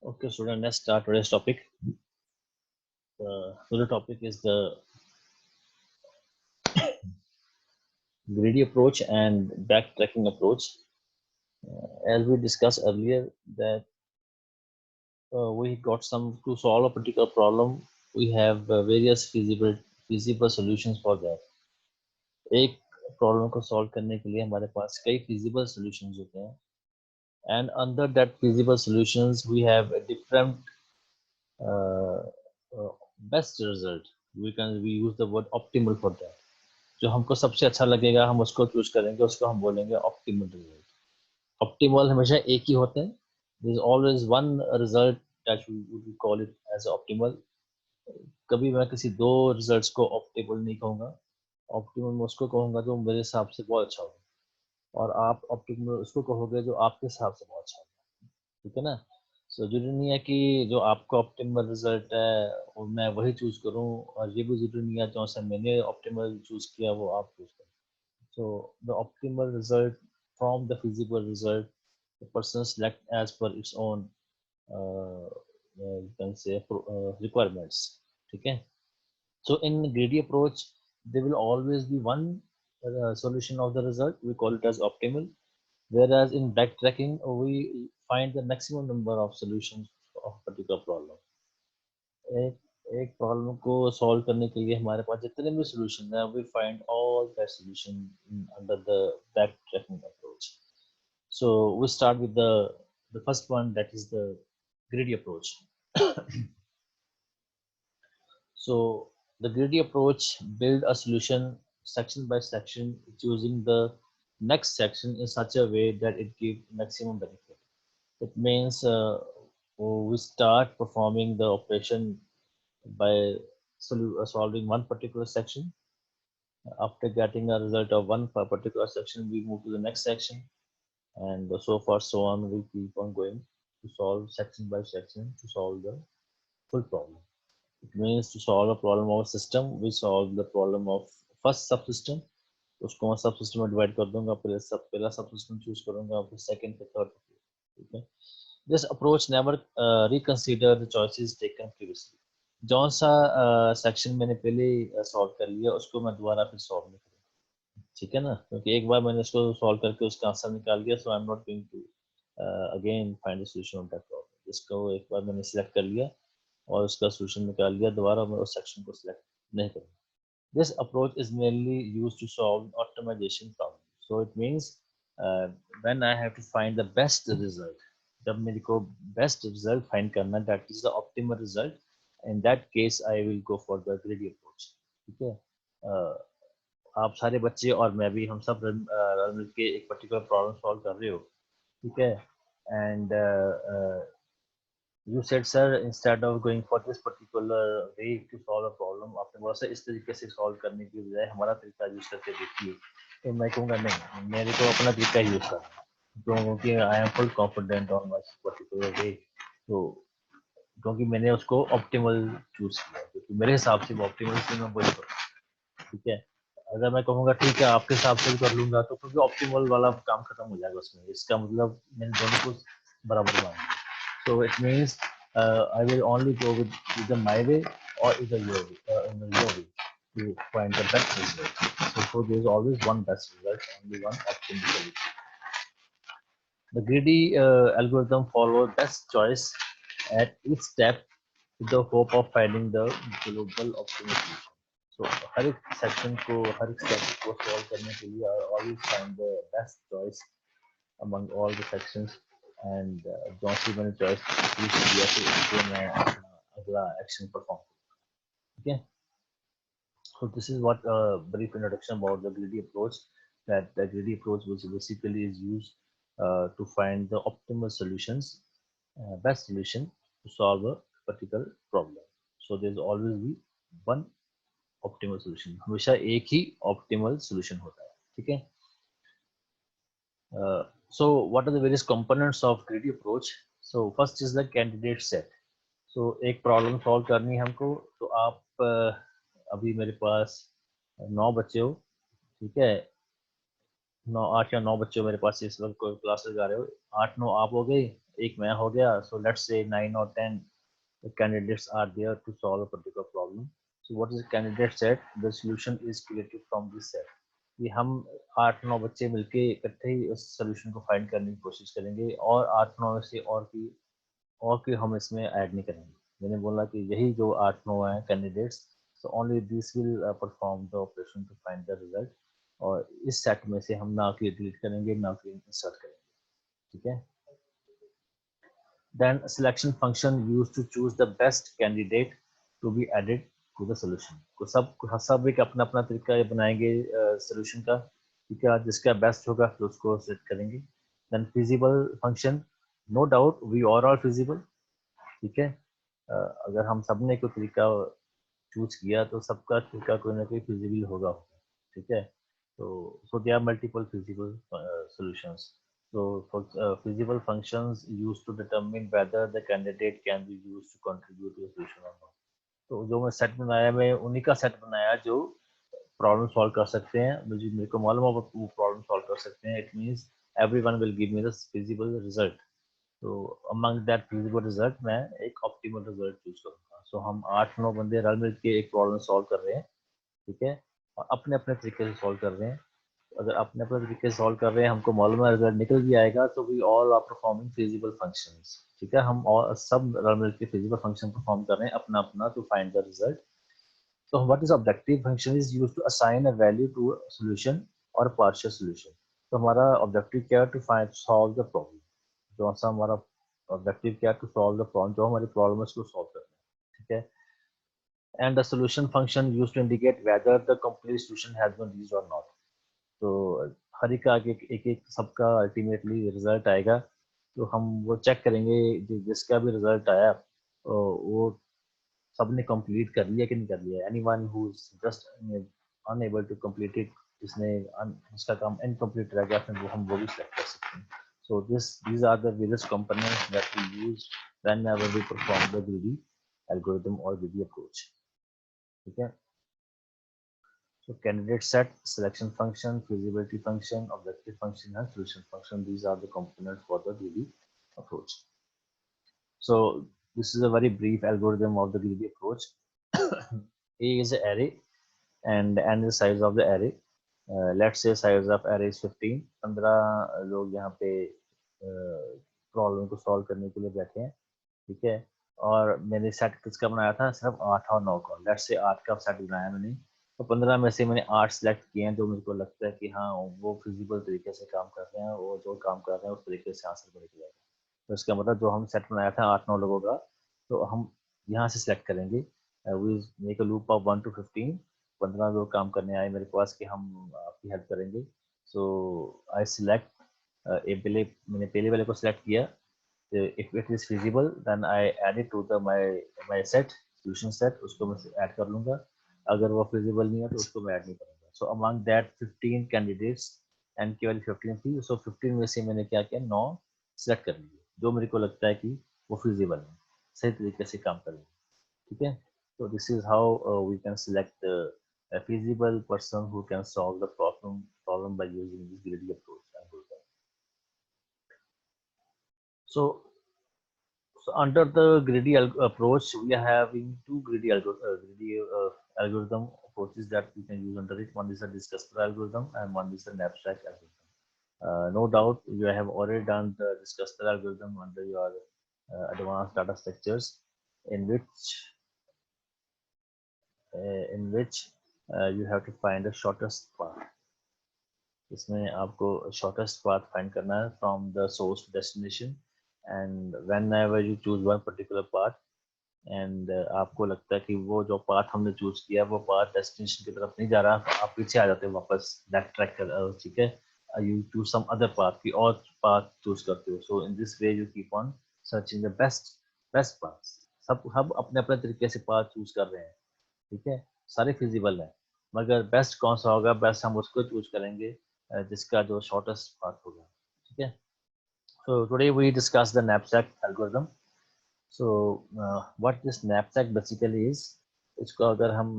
Okay, student, let's start today's topic. Today's topic is the greedy approach and backtracking approach. As we discussed earlier, that we got some to solve a particular problem. We have various feasible solutions for that. एक problem को solve करने के लिए हमारे पास कई feasible solutions होते हैं. And under that feasible solutions, we have a different uh, best result. We use the word optimal for that. जो हमको सबसे अच्छा लगेगा हम उसको चूज करेंगे, उसको हम बोलेंगे ऑप्टिमल रिजल्ट. ऑप्टिमल हमेशा एक ही होते हैं. There is always one result that we call it as optimal. कभी मैं किसी दो रिजल्ट्स को ऑप्टिमल नहीं कहूँगा. ऑप्टिमल मैं उसको कहूँगा जो मेरे हिसाब से बहुत अच्छा होगा, और आप ऑप्टिमल उसको कहोगे जो आपके हिसाब से बहुत अच्छा होगा. ठीक है ना. सो जरूरी नहीं है कि जो आपका ऑप्टिमल रिजल्ट है वो मैं वही चूज करूँ, और ये भी जरूरी नहीं है जो सा मैंने ऑप्टिमल चूज किया वो आप चूज करें. So the optimal result from the feasible result, the person select as per its own you can say requirements. Okay. So in greedy approach, there will always be one solution of the result. We call it as optimal. Whereas in backtracking, we find the maximum number of solutions of a particular problem. एक एक problem को solve करने के लिए हमारे पास जितने भी solution है, we find all the solution under the backtracking approach. So we start with the first one, that is the greedy approach. So the greedy approach build a solution section by section, choosing the next section in such a way that it gives maximum benefit. It means we start performing the operation by solving one particular section. After getting a result of one particular section, we move to the next section, and so far so on. We keep on going to solve section by section to solve the full problem. It means to solve a problem of a system, we solve the problem of first subsystem. उसको मैं सब system में divide कर दूंगा. पहला सब system choose करूंगा, फिर सेकंड, फिर थर्ड. ठीक है. This approach never reconsider the choices taken previously. जौन सा सेक्शन मैंने पहले सॉल्व कर लिया उसको मैं दोबारा फिर सॉल्व नहीं करूँगा. ठीक है ना, क्योंकि एक बार मैंने उसको सॉल्व करके उसका आंसर निकाल दिया, so I am not going to again find the solution of that problem. इसको एक बार मैंने सिलेक्ट कर लिया और उसका सॉल्यूशन निकाल लिया, दोबारा मैं उस सेक्शन को सिलेक्ट नहीं करूँगा. This approach is mainly used to solve optimization problem. So it means when I have to find the best result, जब मेरे को best result find करना, that is the optimal result. In that case, I will go for the greedy approach. ठीक है. आप सारे बच्चे और मैं भी, हम सब रल मिल के एक पर्टिकुलर प्रॉब्लम सॉल्व कर रहे हो. ठीक है. And you said, sir, instead of going for this particular way to solve a problem, आपने बोला सर इस तरीके से सॉल्व करने की बजाय हमारा तरीका यूज करके देखिए. तो मैं कहूँगा नहीं, मेरे को अपना तरीका यूज करना, क्योंकि I am full confident on my particular way. तो क्योंकि मैंने उसको ऑप्टिमल चूज किया, क्योंकि मेरे हिसाब से वो ऑप्टिमल से मैं वही करूँ. ठीक है. अगर मैं कहूँगा ठीक है आपके हिसाब से भी कर लूंगा, तो क्योंकि ऑप्टिमल वाला काम खत्म हो जाएगा उसमें. इसका मतलब मैंने दोनों को बराबर माना. So it means I will only go with either my way or either your way to find the best result. So there is always one best result, only one optimal solution. The greedy algorithm follows best choice at each step with the hope of finding the global optimal solution. So हर एक section को, हर एक step को solve करने के लिए I always find the best choice among all the sections, and जौन सी मैंने choice choose किया तो उसको मैं अगला एक्शन परफॉर्म. ठीक है. So this is what a brief introduction about the greedy approach. That the greedy approach was basically is used to find the optimal solutions, best solution to solve a particular problem. So there is always be one optimal solution. हमेशा एक ही optimal solution होता है. ठीक है. So what are the various components of greedy approach? So first is the candidate set. So एक problem solve करनी है हमको, तो आप अभी मेरे पास 9 बच्चे हो. ठीक है. 8 या 9 बच्चे मेरे पास इस वक्त कोई क्लास लगा रहे हो, 8-9 आप हो गए, एक मैं हो गया, सो लेट्स से 9 और 10 candidates are there to solve a particular problem. So what is the candidate set? The solution is created from this set. ये हम 8-9 बच्चे मिलके इकट्ठे ही उस सोल्यूशन को फाइंड करने की कोशिश करेंगे, और 8-9 में से और की हम इसमें ऐड नहीं करेंगे। मैंने बोला कि यही जो 8-9 हैं candidates, so only this will perform the operation to find the result, और इस सेट में से हम ना कि डिलीट करेंगे ना कि इंसर्ट करेंगे, ठीक है। Then selection function used to choose the best candidate to be added to the solution. तो सब एक अपना अपना तरीका ये बनाएंगे solution का, ठीक है, जिसका बेस्ट होगा तो उसको सेलेक्ट करेंगे। Then feasible function, no doubt we are all feasible, ठीक है। अगर हम सब ने कोई तरीका चूज किया तो सबका तरीका कोई ना कोई फिजिबल होगा, ठीक है। तो so there are multiple feasible solutions. So for feasible functions used to determine whether the candidate can be used to contribute to a solution or not. तो जो मैं सेट बनाया, मैं उन्हीं का सेट बनाया जो प्रॉब्लम सॉल्व कर सकते हैं, मुझे मेरे को मालूम है वो प्रॉब्लम सॉल्व कर सकते हैं। It means everyone will give me the feasible result. तो अमंग दैट फिजिबल रिजल्ट मैं एक ऑप्टिमल रिजल्ट चूज करूंगा। सो हम 8-9 बंदे रल मिल के एक प्रॉब्लम सॉल्व कर रहे हैं, ठीक है, और अपने अपने तरीके से सॉल्व कर रहे हैं। अगर अपने अपने तरीके से सॉल्व कर रहे हैं, हमको मालूम है रिजल्ट निकल भी आएगा, तो we all are performing feasible functions, ठीक है। हम और सब रल मिल के फिजिबल फंक्शन परफॉर्म कर रहे हैं अपना अपना to find the result. So what is objective function is used to assign a value to a solution or a partial solution. तो हमारा ऑब्जेक्टिव क्या है? To find solve the problem. जो सा हमारा ऑब्जेक्टिव क्या है? टू सॉल्व द प्रॉब्लम, जो हमारी प्रॉब्लम है उसको सॉल्व करना है, ठीक है। And the solution function used to indicate whether the complete solution has been reached और नॉट। तो हर एक आगे एक सबका अल्टीमेटली रिजल्ट आएगा, तो हम वो चेक करेंगे जिसका भी रिजल्ट आया वो सबने कंप्लीट कर लिया कि नहीं कर लिया। Anyone who is just unable to complete it, जिसका काम इनकम्प्लीट रह गया, फिर वो भी सिलेक्ट कर सकते हैं। सो these are the various components that we use whenever we perform the greedy algorithm or greedy approach, ठीक है। So candidate set, selection function, feasibility function, objective function and solution function, these are the components for the greedy approach. So this is a very brief algorithm of the greedy approach. A is an array and n is the size of the array. Let's say size of array is 15. 15 लोग यहाँ पे problem को solve करने के लिए बैठे हैं, ठीक है। और मैंने सेट किसका बनाया था? सिर्फ 8 और 9 का। लेट्स से 8 का सेट बनाया मैंने, तो 15 में से मैंने 8 सेलेक्ट किए हैं जो मुझे को लगता है कि हाँ वो फिजिबल तरीके से काम कर रहे हैं, वो जो काम कर रहे हैं उस तरीके से आंसर को निकलेगा। तो इसका मतलब जो हम सेट बनाया था 8-9 लोगों का, तो हम यहाँ से सिलेक्ट करेंगे। We make a loop of 1 to 15। 15 लोग काम करने आए मेरे पास कि हम आपकी हेल्प करेंगे। सो आई सिलेक्ट, मैंने पहले वाले को सिलेक्ट किया। if it is feasible then I add it to the my set solution set, उसको मैं ऐड कर लूंगा। अगर वो feasible नहीं है तो उसको मैं ऐड नहीं करूंगा। so among that 15 candidates and केवल 15 थी, so 15 में से मैंने क्या किया, 9 सेलेक्ट कर लिए जो मेरे को लगता है कि वो feasible है, सही तरीके से काम करेंगे, ठीक है। so this is how we can select a feasible person who can solve the problem by using this greedy approach. So under the greedy approach, we are having two algorithm approaches that we can use under it. One is a discussed algorithm and one is an abstract algorithm. No doubt you have already done the discussed algorithm under your advanced data structures, in which you have to find the shortest path. इसमें आपको shortest path find करना है from the source to destination, and whenever you choose one particular path and आपको लगता है कि वो जो पाथ हमने चूज किया वो पाथ डेस्टिनेशन की तरफ नहीं जा रहा, तो आप पीछे आ जाते हैं वापस बैक ट्रैक कर, ठीक है। You choose some other path की और पाथ चूज करते हो। So in this way you keep on searching the best path. सब अपने अपने तरीके से पाथ चूज कर रहे हैं, ठीक है, सारे फिजिबल है, मगर बेस्ट कौन सा होगा, बेस्ट हम उसको चूज करेंगे जिसका जो शॉर्टेस्ट पाथ होगा, ठीक है। So today we discuss the knapsack algorithm. So what this knapsack basically is, इसको अगर हम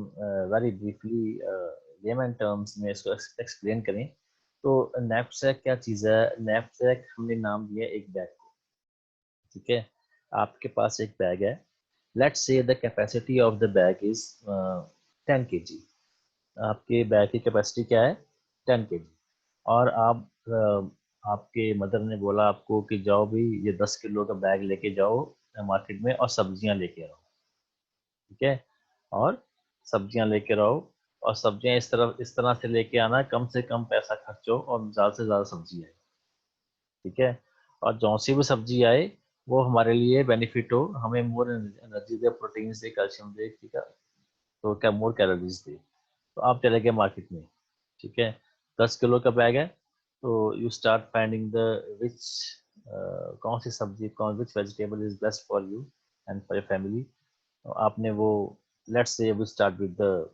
very briefly layman terms में इसको explain करें, तो नैपसैक क्या चीज़ है? नैपसैक हमने नाम दिया एक बैग को, ठीक है। आपके पास एक बैग है, let's say the capacity of the bag is 10 kg। आपके बैग की कैपेसिटी क्या है? 10 kg। और आप आपके मदर ने बोला आपको कि जाओ भी ये 10 किलो का बैग लेके जाओ मार्केट में और सब्जियां लेके आओ, ठीक है। और सब्जियां लेके आओ, और सब्जियां इस तरह से लेके आना कम से कम पैसा खर्च हो और ज़्यादा से ज़्यादा सब्जी आए, ठीक है। और जौन सी भी सब्जी आए वो हमारे लिए बेनिफिट हो, हमें मोर एनर्जी दे, प्रोटीन दे, कैल्शियम दे, ठीक है, तो क्या मोर कैलोरीज दे। तो आप चले गए मार्केट में, ठीक है, 10 किलो का बैग है, तो you start finding the which कौन सी सब्जी, कौन which vegetable is best for you and for your family. तो आपने वो, let's say we start with the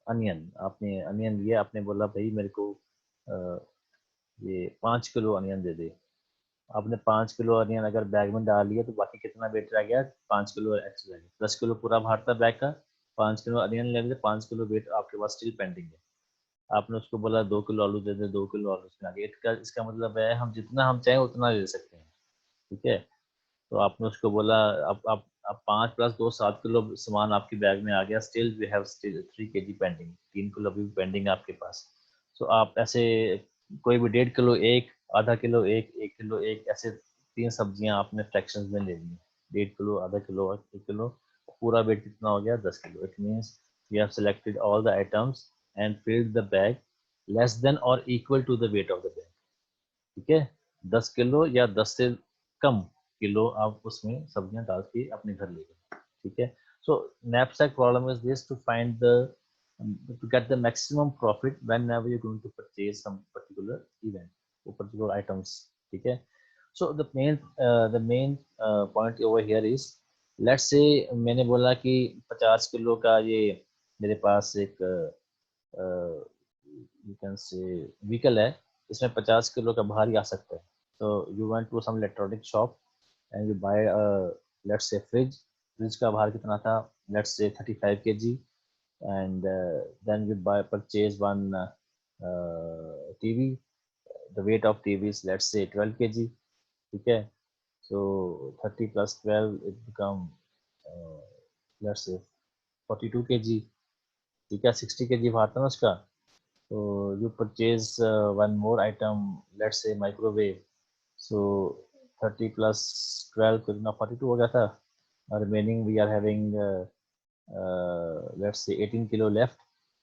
onion. आपने अनियन लिया, आपने बोला भाई मेरे को ये 5 किलो अनियन दे दे। आपने 5 किलो अनियन अगर बैग में डाल लिया तो बाकी कितना वेट रह गया? 5 किलो एक्स्ट्रा रह गया। 10 किलो पूरा भार था बैग का, 5 किलो अनियन ले लिया, 5 किलो वेट आपके पास स्टिल पेंडिंग है। आपने उसको बोला 2 किलो आलू दे दे, 2 किलो आलू उसमें आ गया। इसका मतलब है हम जितना हम चाहें उतना ले सकते हैं, ठीक है। तो आपने उसको बोला अब 5 + 2 7 किलो सामान आपके बैग में आ गया, still we have still 3 kg pending, 3 kilo अभी भी पेंडिंग है आपके पास। सो आप ऐसे कोई भी 1.5 किलो एक, आधा किलो एक, 1 किलो एक, ऐसे 3 सब्जियां आपने फ्रैक्शंस में ले ली, 1.5 किलो, आधा किलो और 1 किलो, पूरा वेट कितना हो गया? 10 kilo. It means you have selected all the items and filled the bag less than और equal to the weight of the bag, ठीक है। 10 किलो या 10 से कम किलो आप उसमें सब्जियां डाल के अपने घर ले गए, ठीक है। सो knapsack problem is this: to find the to get the maximum profit whenever you're going to purchase some particular event or particular items, ठीक है। So the main point over here is, let's say मैंने बोला कि 50 kilo का ये मेरे पास एक you can say vehicle है, इसमें 50 किलो का भार ही आ सकता है। तो you went to some electronic shop and you buy let's say fridge का भार कितना था? Let's say 35 kg। And then you buy purchase one TV, the weight of TV is let's say 12 kg, ठीक है। सो 30 + 12 it become let's say 42 kg, ठीक है, 60 kg भार था ना उसका। So you purchase one more item, let's say microwave. So 30 + 12 कितना 42 हो गया था। Remaining we are having let's say 18 kilo left.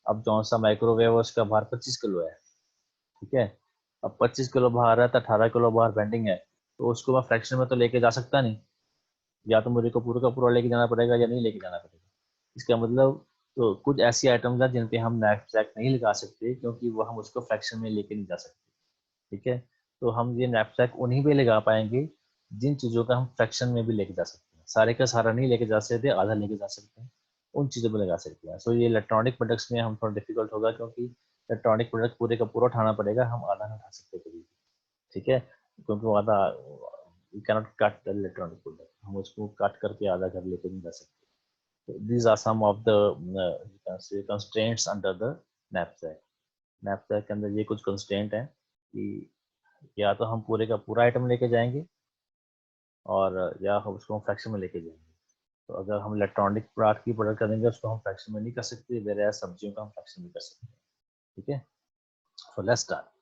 अब कौन सा माइक्रोवेव है उसका भार 25 किलो है, ठीक है। अब 25 किलो भार है तो 18 किलो भार पेंडिंग है, तो उसको मैं फ्रैक्शन में तो लेके जा सकता नहीं, या तो मुझे को पूरा का पूरा लेके जाना पड़ेगा या नहीं लेके जाना पड़ेगा। इसका मतलब तो कुछ ऐसी आइटम्स हैं जिन पे हम नैपसैक नहीं लगा सकते क्योंकि वो हम उसको फ्रैक्शन में लेके नहीं जा सकते, ठीक है। तो हम ये नैपसैक उन्हीं पे लगा पाएंगे जिन चीज़ों का हम फ्रैक्शन में भी लेके जा सकते हैं। सारे का सारा नहीं लेके जा सकते, आधा लेके जा सकते हैं, उन चीज़ों पे लगा सकते हैं। सो ये इलेक्ट्रॉनिक प्रोडक्ट्स में हम थोड़ा डिफिकल्ट होगा क्योंकि इलेक्ट्रॉनिक प्रोडक्ट पूरे का पूरा उठाना पड़ेगा, हम आधा नहीं उठा सकते कभी भी, ठीक है। क्योंकि वो आधा you cannot cut the electronic product, हम उसको कट करके आधा घर लेके नहीं जा सकते। These are some of the you can say constraints under the knapsack। knapsack के अंदर ये कुछ constraint है कि या तो हम पूरे का पूरा आइटम लेके जाएंगे और या हम उसको हम फ्रैक्शन में लेके जाएंगे। तो अगर हम इलेक्ट्रॉनिक प्रोडक्ट की प्रोडक्ट करेंगे उसको हम फ्रैक्शन में नहीं कर सकते, वेरे सब्जियों का हम फ्रैक्शन में कर सकते हैं, ठीक है। So let's start.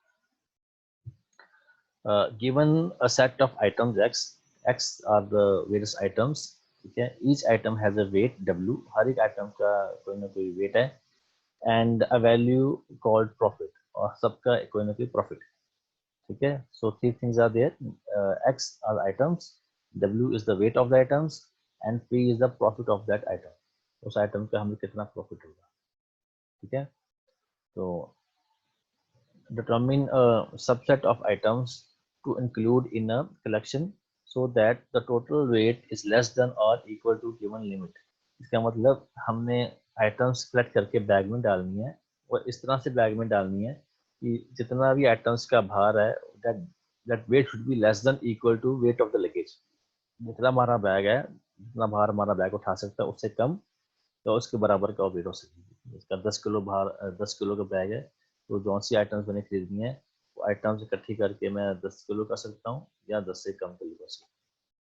Given a set of items x are the various items, ठीक है। each item has a weight w, हर एक आइटम का कोई ना कोई वेट है, and a value called profit, और सबका कोई ना कोई प्रॉफिट, ठीक है। so three things are there, x are the items, w is the weight of the items, and p is the profit of that item, उस item का हमें कितना प्रॉफिट होगा, ठीक है। तो determine a subset of items to include in a collection so that the total weight is less than or equal to given limit। इसका मतलब हमने आइटम्स सेलेक्ट करके बैग में डालनी है और इस तरह से बैग में डालनी है कि जितना भी आइटम्स का भार है that that weight should be less than equal to weight of the luggage। जितना हमारा बैग है, जितना भार हमारा बैग उठा सकता है उससे कम तो उसके बराबर का वेट हो सकेगी। इसका 10 किलो भार 10 किलो का बैग है तो जो सी आइटम्स मैंने खरीदनी है वो आइटम्स इकट्ठी करके मैं 10 किलो कर सकता हूँ या 10 से कम किलो कर सकता हूँ,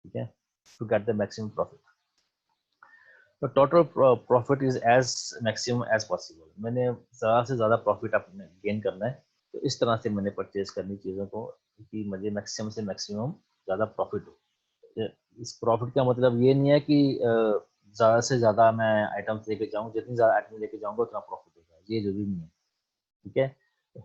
ठीक है, to get the maximum profit. तो total profit is as maximum as possible. मैंने ज़्यादा से ज़्यादा प्रॉफिट अपने गेन करना है, तो इस तरह से मैंने परचेज करनी चीज़ों को कि मुझे मैक्सिमम से मैक्सिमम ज़्यादा प्रॉफिट हो। इस प्रॉफिट का मतलब ये नहीं है कि ज़्यादा से ज़्यादा मैं आइटम्स लेके जाऊँ, जितनी ज़्यादा आइटम लेके जाऊँगा उतना प्रॉफिट होगा, ये ज़रूरी नहीं है, ठीक है।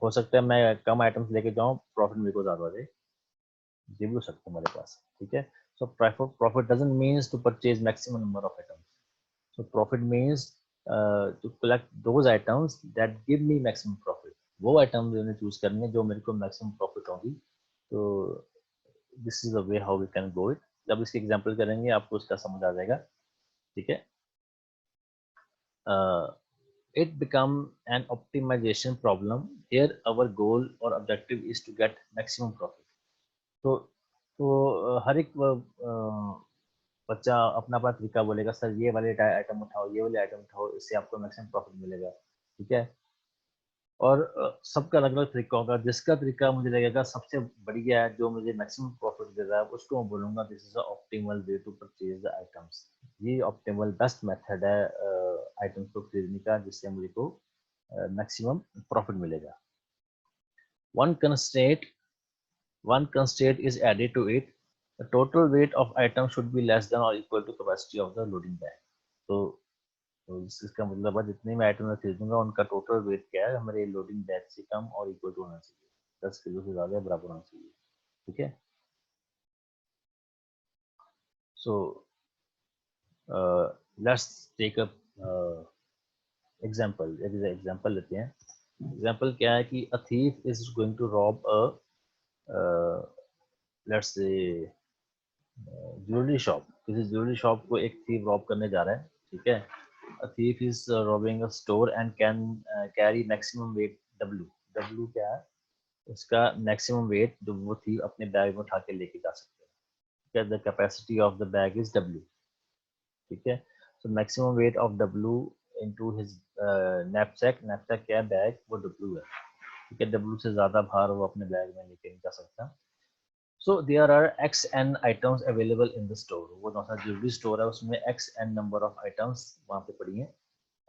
हो सकता है मैं कम आइटम्स लेके जाऊँ, प्रॉफिट मेरे को ज़्यादा दे, ये भी हो सकता है मेरे पास, ठीक है। So profit doesn't means to purchase maximum number of items. So profit means to collect those items that give me maximum profit. वो आइटम मैंने चूज करनी है जो मेरे को मैक्सिमम प्रॉफिट होगी। तो this is the way how we can go it. जब इसकी एग्जांपल करेंगे आपको इसका समझ आ जाएगा, ठीक है। It become an optimization problem. Here our goal or objective is to get maximum profit. तो हर एक बच्चा अपना अपना तरीका बोलेगा, सर ये वाले आइटम उठाओ, ये वाले आइटम उठाओ, इससे आपको मैक्सिमम प्रॉफिट मिलेगा, ठीक है। और सबका अलग अलग तरीका होगा। जिसका तरीका मुझे लगेगा सबसे बढ़िया है, जो मुझे मैक्सिमम प्रॉफिट दे रहा है, उसको मैं बोलूंगा this is optimal way to purchase the items. ये ऑप्टिमल बेस्ट मेथड है आइटम्स को खरीदने का, जिससे मुझे को मैक्सिमम प्रॉफिट मिलेगा। One constraint one constraint is added to it. The total weight of item should be less than or equal to capacity of the loading bag. तो इसका मतलब है जितने मैं आइटम मैं खरीदूंगा उनका टोटल वेट क्या है, हमारे लोडिंग बैग से कम और इक्वल टू होना चाहिए, 10 किलो से ज़्यादा बराबर होना चाहिए, ठीक है। So let's take a example, एक एग्जांपल लेते हैं। एग्जांपल क्या है कि a thief is going to rob a let's say jewellery shop. किसी ज्वेलरी शॉप को एक थीफ रॉब करने जा रहा है, ठीक है। A thief is robbing a store and can carry maximum weight W। W क्या है, उसका मैक्सिमम वेट जो वो थी अपने बैग में उठा के लेके जा सकते हैं। The capacity of the bag is W, ठीक है। So maximum weight of W into his knapsack. Knapsack क्या है, बैग, वो W है, ठीक है। W से ज्यादा भार वो अपने बैग में लेके नहीं जा सकता। So there are X N items available in the store. वो कौन सा ज्वेलरी स्टोर है, उसमें X N number of items वहाँ पे पड़ी हैं।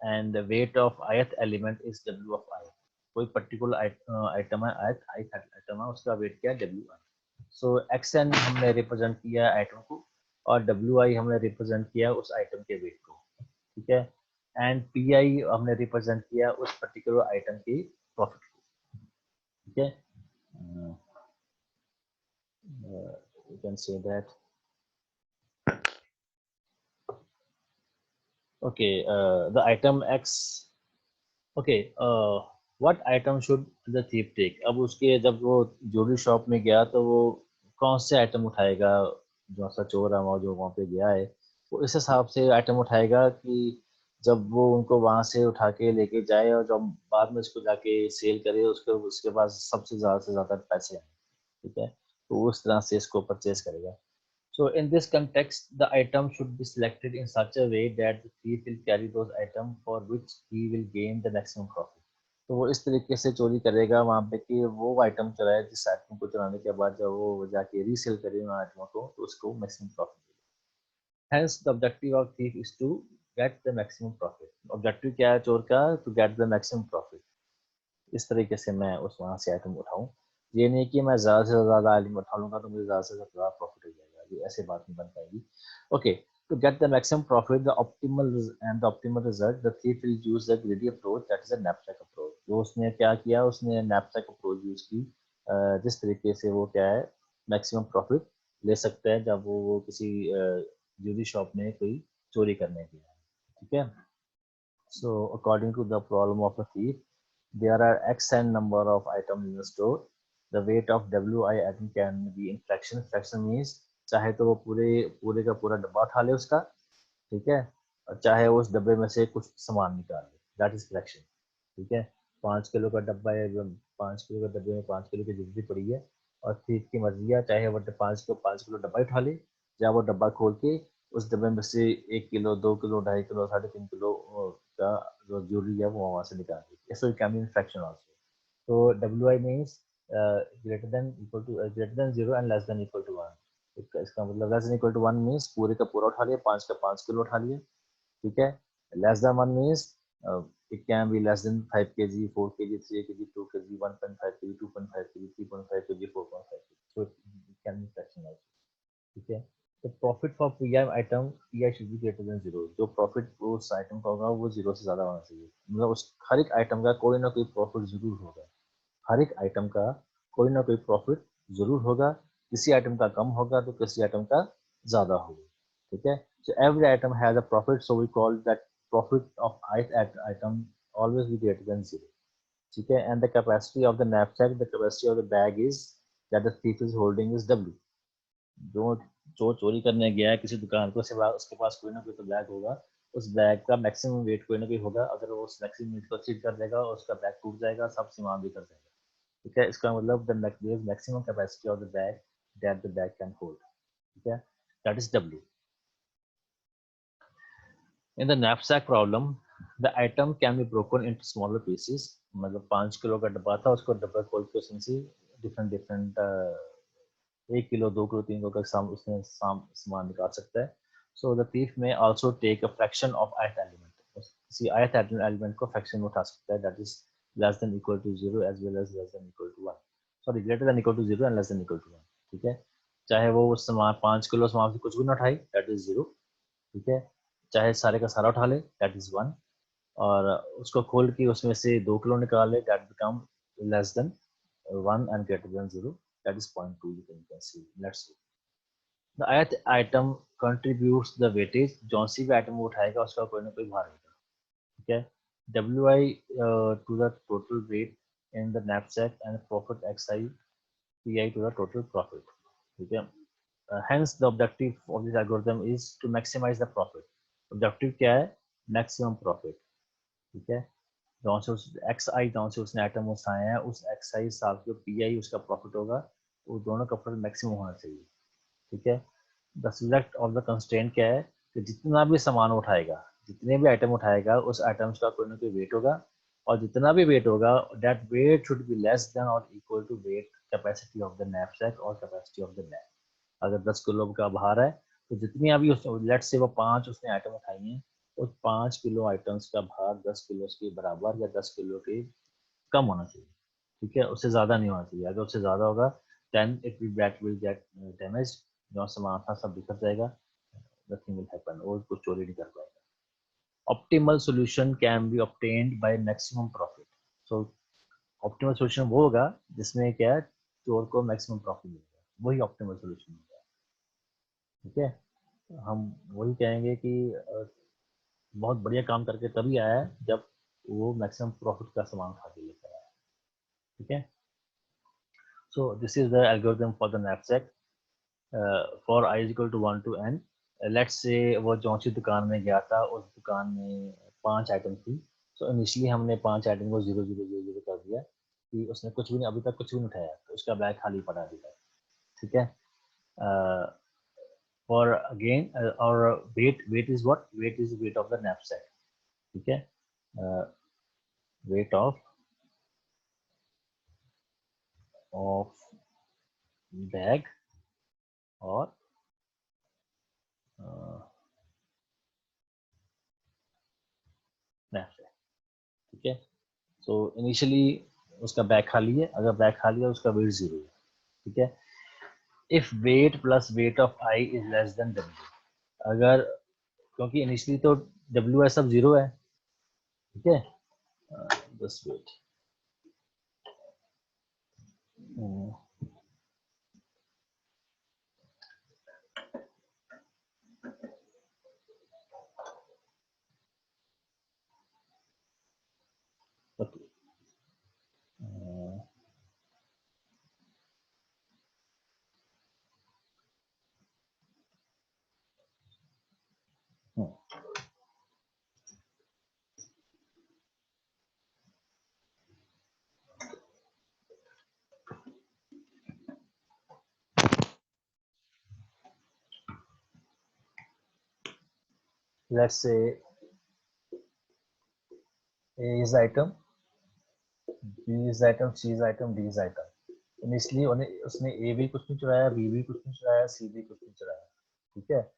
And the weight of ith element is W of ith। कोई पर्टिकुलर आइटम है, ith आइटम है, उसका वेट क्या है, WI। सो xn हमने रिप्रेजेंट किया है आइटम को, और WI हमने रिप्रेजेंट किया उस आइटम के वेट को, ठीक है। एंड PI हमने रिप्रेजेंट किया उस पर्टिकुलर आइटम की प्रॉफिट को, ठीक है। You can say that okay, the item X, okay, what item should the thief take. अब उसके जब वो ज्वेलरी शॉप में गया तो वो कौन से आइटम उठाएगा, जो सा चोर है वो जो वहाँ पे गया है वो इस हिसाब से आइटम उठाएगा कि जब वो उनको वहां से उठा के लेके जाए और जब बाद में उसको जाके सेल करे उसके उसके पास सबसे ज़्यादा से ज़्यादा पैसे आए, ठीक है। तो उस तरह से इसको परचेज करेगा। So in this context, the item should be selected in such a way that the thief will carry those items for which he will gain the maximum profit. तो वो इस तरीके से चोरी करेगा वहाँ पे कि वो आइटम चुराए जिस आइटम को चुराने के बाद जब वो जाके रीसेल करे उन आइटमों को तो उसको मैक्सिमम प्रॉफिट मिले। Hence the objective of thief is to get the maximum profit. Objective क्या है चोर का, to get the maximum profit। इस तरीके से मैं उस वहाँ से आइटम उठाऊं। ये नहीं कि मैं ज़्यादा से ज़्यादा आइटम उठा लूंगा तो मुझे ज़्यादा से ज़्यादा प्रॉफिट हो जाएगा, ये ऐसे बात नहीं बन पाएगी। Okay, to get the maximum profit, the optimal result, the thief will use the greedy approach, that is a knapsack approach। तो उसने क्या किया, उसने knapsack approach यूज की, जिस तरीके से वो क्या है मैक्सिमम प्रॉफिट ले सकता है जब वो किसी ज्वेलरी शॉप में कोई चोरी करने गया, ठीक है। So according to the problem of a thief, there are x n number of items in the store. The weight of WI item can be in fraction. Fraction means चाहे तो वो पूरे पूरे का पूरा डब्बा उठा ले उसका, ठीक है, और चाहे उस डब्बे में से कुछ सामान निकाल ले, दैट इज फ्रैक्शन, ठीक है। 5 किलो का डब्बा है, 5 किलो के डब्बे में 5 किलो की ज्वेलरी पड़ी है, और थीफ की मर्जी है चाहे वो 5 किलो डब्बा उठा ले, या वो डब्बा खोल के उस डब्बे में से 1 किलो, 2 किलो, 2.5 किलो, 3.5 किलो का जो ज्वेलरी है वो वहां से निकाल दी। So it can be in fraction also. तो WI means greater than equal to greater than 0 and less than equal to 1। इसका मतलब less than equal to 1 means पूरे का पूरा उठा लिया, 5 का 5 किलो उठा लिया, ठीक है। Less than 1 means it can be less than 5 kg, 4 kg, 3 kg, 2 kg, 1.5 kg, 2.5 kg, 3.5 kg, 4.5 kg, so it can be fraction also, ठीक है। तो profit for pi item, pi should be greater than 0। जो profit उस item का होगा वो 0 से ज्यादा होना चाहिए, मतलब उस हर एक आइटम का कोई ना कोई प्रॉफिट जरूर होगा, हर एक आइटम का कोई ना कोई प्रॉफिट जरूर होगा, किसी आइटम का कम होगा तो किसी आइटम का ज्यादा होगा, ठीक है। So every item has a profit, so we call that profit of item always be greater than 0, ठीक है। And the capacity of the knapsack, the capacity of the bag is that the thief is holding is W। जो जो चोरी करने गया है किसी दुकान को, सिवा उसके पास कोई ना कोई तो बैग होगा, उस बैग का मैक्सिमम वेट कोई ना कोई होगा, अगर वो उस मैक्सिमम वेट को चीट कर देगा उसका बैग टूट जाएगा, सब सामान भी कर जाएगा, ठीक है। इसका मतलब the maximum capacity of the bag that the bag can hold, ठीक है, that is W। In the knapsack problem, the item can be broken into smaller pieces। मतलब 5 किलो का डब्बा था, उसको डब्बा खोल के उसमें से different different 1 kilo 2 kilo 3 kilo का उसमें सामान निकाल सकता है। So the thief may also take a fraction of ith element। किसी ith element को फ्रैक्शन में उठा सकता है, that is less than equal to 0 as well as less than equal to 1, sorry greater than equal to 0 and less than equal to 1, ठीक है। चाहे वो उस सामान 5 किलो सामान से कुछ भी ना उठाई, दैट इज 0, ठीक है। चाहे सारे का सारा उठा ले, दैट इज 1, और उसको खोल के उसमें से 2 किलो निकाल ले, that become less than 1 and greater than 0, that is 0.2। You can see, let's see the ith item contributes the weightage. जौन सी भी आइटम वो उठाएगा उसका कोई ना कोई भार होगा, ठीक है। WI to the total weight in the knapsack and profit XI PI to the total profit, ठीक है। Hence the objective of this algorithm is to maximize the profit। Objective क्या है? मैक्सिमम प्रॉफिट, ठीक है। जौन से उस XI जौन से उसने आइटम उठाए हैं उस XI साल के PI उसका प्रॉफिट होगा, वो दोनों का प्रॉफिट मैक्सिमम होना चाहिए, ठीक है। The select of the constraint क्या है कि जितना भी सामान उठाएगा, जितने भी आइटम उठाएगा उस आइटम्स का कोई ना कोई वेट होगा, और जितना भी वेट होगा that weight should be less than और equal to weight capacity of the knapsack और कैपेसिटी ऑफ द बैग। अगर 10 किलो का भार है तो जितनी अभी उस लेट से वो 5 उसने आइटम उठाई हैं, उस 5 किलो आइटम्स का भार 10 किलो के बराबर या 10 किलो के कम होना चाहिए, ठीक है, उससे ज़्यादा नहीं होना चाहिए। अगर उससे ज़्यादा होगा then it will get damage, जो सामान था सब बिखर जाएगा, नथिंग विल हैपन, वो कुछ चोरी नहीं कर पाएगा। Optimal solution can be obtained by maximum profit. So optimal solution वो होगा जिसमें क्या है, चोर को मैक्सिमम प्रॉफिट मिलेगा, वही ऑप्टिमल सॉल्यूशन होगा, ठीक है। हम वही कहेंगे कि बहुत बढ़िया काम करके तभी आया है जब वो मैक्सिमम प्रॉफिट का सामान खा के लेकर आया, ठीक है। So this is the algorithm for the knapsack for i is equal to 1 to n। Let's say वो जो सी दुकान में गया था, उस दुकान में 5 आइटम थी। सो इनिशियली हमने 5 आइटम को 0 0 0 0 कर दिया कि उसने कुछ भी नहीं, अभी तक कुछ भी नहीं उठाया, तो उसका बैग खाली पड़ा अभी तक, ठीक है। फॉर अगेन और weight is what, weight is weight of the knapsack, ठीक है। वेट ऑफ बैग और knapsack, ठीक है। सो इनिशियली उसका बैग खाली है, अगर बैग खाली है उसका वेट 0 है, ठीक है। If weight plus weight of I is less then W, अगर क्योंकि इनिशियली तो W है सब 0 है, ठीक है। बस weight okay, let's say A is item, B is item, C is item, D is item. Initially उसने ए भी कुछ नहीं चुराया, बी भी कुछ नहीं चुराया, सी भी कुछ नहीं चुराया, ठीक है।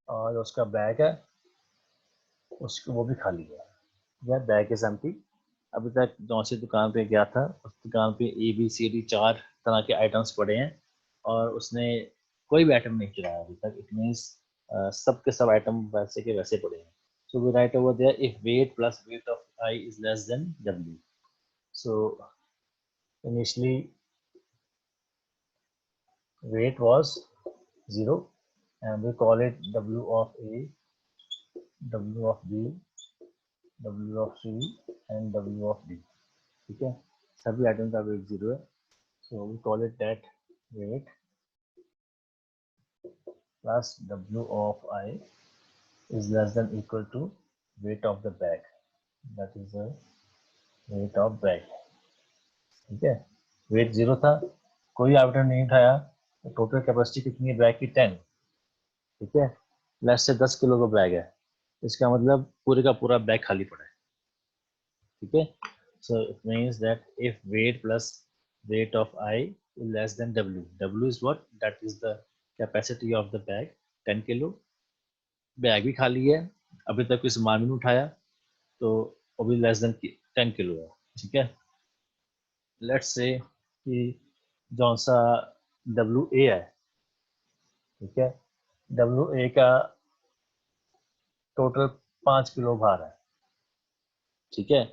और उसका बैग है, उसको वो भी खाली है, या बैग इज एम्प्टी। अभी तक जौन सी दुकान पे गया था उस दुकान पे ए बी सी डी 4 तरह के आइटम्स पड़े हैं और उसने कोई भी आइटम नहीं चुराया अभी तक। इट मीन्स सब के सब आइटम वैसे के वैसे पड़े हैं। So we write over there if weight plus weight of I is less than W. So initially weight was 0 and we call it W of A, W of B, W of C and W of D, ठीक है। सभी item का wait 0 है, so we call it that weight plus W of I is less than equal to weight of the bag, that is the weight of bag, ठीक है। Wait 0 था, कोई item नहीं उठाया, तो टोटल कैपेसिटी कितनी है बैग की 10, ठीक है। लेस से 10 किलो का बैग है, इसका मतलब पूरे का पूरा बैग खाली पड़ा है, ठीक है। So it means that if weight plus weight of I is less than W, W is what? That is the capacity of the bag, 10 kilo. Bag भी खाली है, अभी तक कोई सामान भी नहीं उठाया, तो वो भी लेस देन 10 किलो है, ठीक है। लेट्स से कि जौन सा WA है, ठीक है, WA का टोटल 5 किलो भार है, ठीक है।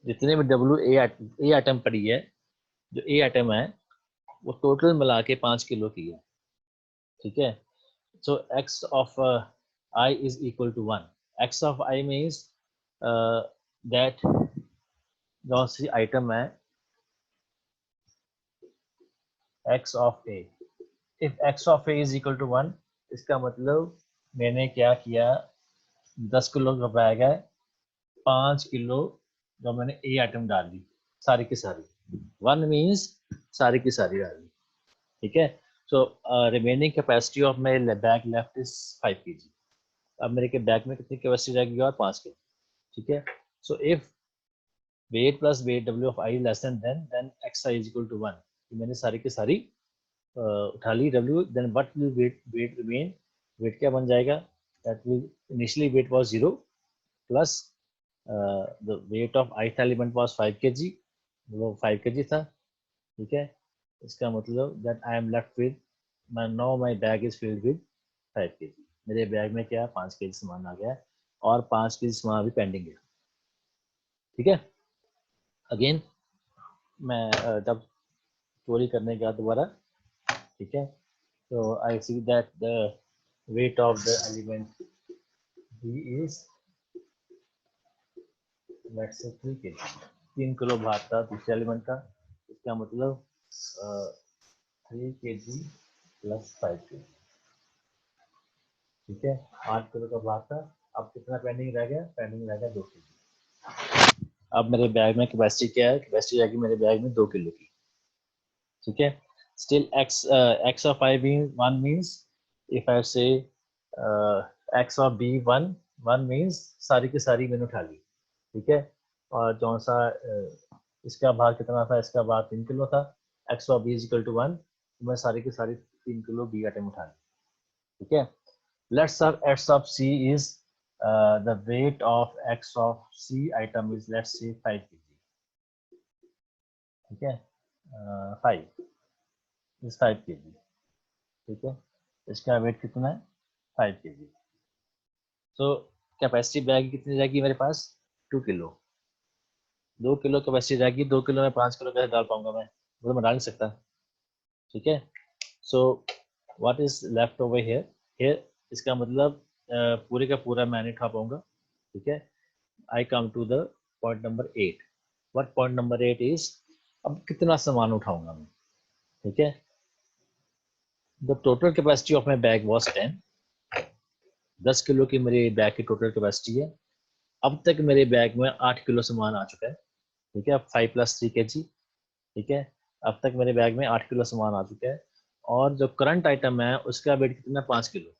जितने भी WA आइटम पड़ी है, जो ए आइटम है वो टोटल मिला के 5 किलो की है, ठीक है। सो x of I is equal to 1. x of I means that कौन सी आइटम है x of A। if x of A is equal to 1, इसका मतलब मैंने क्या किया, 10 किलो का बैग है, 5 किलो जो मैंने ए आइटम डाल दी, सारी की सारी, 1 मीन्स सारी की सारी डाल दी, ठीक है। So remaining capacity of my bag left is 5 kg। अब मेरे के बैग में कितनी कैपेसिटी रहेगी और 5 kg, ठीक है। So if weight plus weight W of I less than X I is equal to 1, मैंने सारी की सारी उठा ली W, then what will weight remain, weight क्या बन जाएगा, that will initially weight was 0 plus the weight of ith element was 5 kg, वो 5 kg था, ठीक है। इसका मतलब that I am left with now my bag is filled with 5 kg। मेरे बैग में क्या 5 kg सामान आ गया है और 5 kg सामान अभी पेंडिंग है, ठीक है। अगेन मैं जब चोरी करने गया दोबारा, ठीक है, तो I see that the weight of the element B is let's say 3 kg, 3 kilo भार था दूसरे एलिमेंट का, इसका मतलब 3 kg प्लस 5 kg, ठीक है। 8 किलो का भार था, अब कितना पेंडिंग रह गया, पेंडिंग रह गया 2 kg। अब मेरे बैग में कैपेसिटी क्या है, कैपेसिटी रहेगी मेरे बैग में 2 किलो की, ठीक है। Still x of I being 1 means if I say x of B 1 means सारी की सारी मैंने उठा ली, ठीक है। और जो सा इसका भार कितना था, इसका भार 3 किलो था, x of B is equal to 1, तो मैं सारी की सारी 3 किलो B आइटम उठा ली, ठीक है। let's have x of C is the weight of x of C item is let's say 5 kg, ठीक है। 5 is 5 kg, ठीक है। इसका वेट कितना है 5 kg। तो कैपेसिटी बैग कितनी रहेगी मेरे पास 2 किलो, 2 किलो कैपेसिटी रहेगी, 2 किलो में 5 किलो कैसे डाल पाऊंगा मैं, वो तो मैं डाल नहीं सकता, ठीक है। So what is left over here, here इसका मतलब पूरे का पूरा मैं नहीं उठा पाऊंगा, ठीक है। I come to the point number 8। What point number 8 is, अब कितना सामान उठाऊंगा मैं, ठीक है। The total capacity of my bag was 10, 10 kilo की मेरी बैग की टोटल कैपेसिटी है। अब तक मेरे बैग में 8 किलो सामान आ चुका है, ठीक है। 5 + 3 kg, ठीक है। अब तक मेरे बैग में 8 किलो सामान आ चुका है और जो करंट आइटम है उसका वेट कितना है 5 किलो,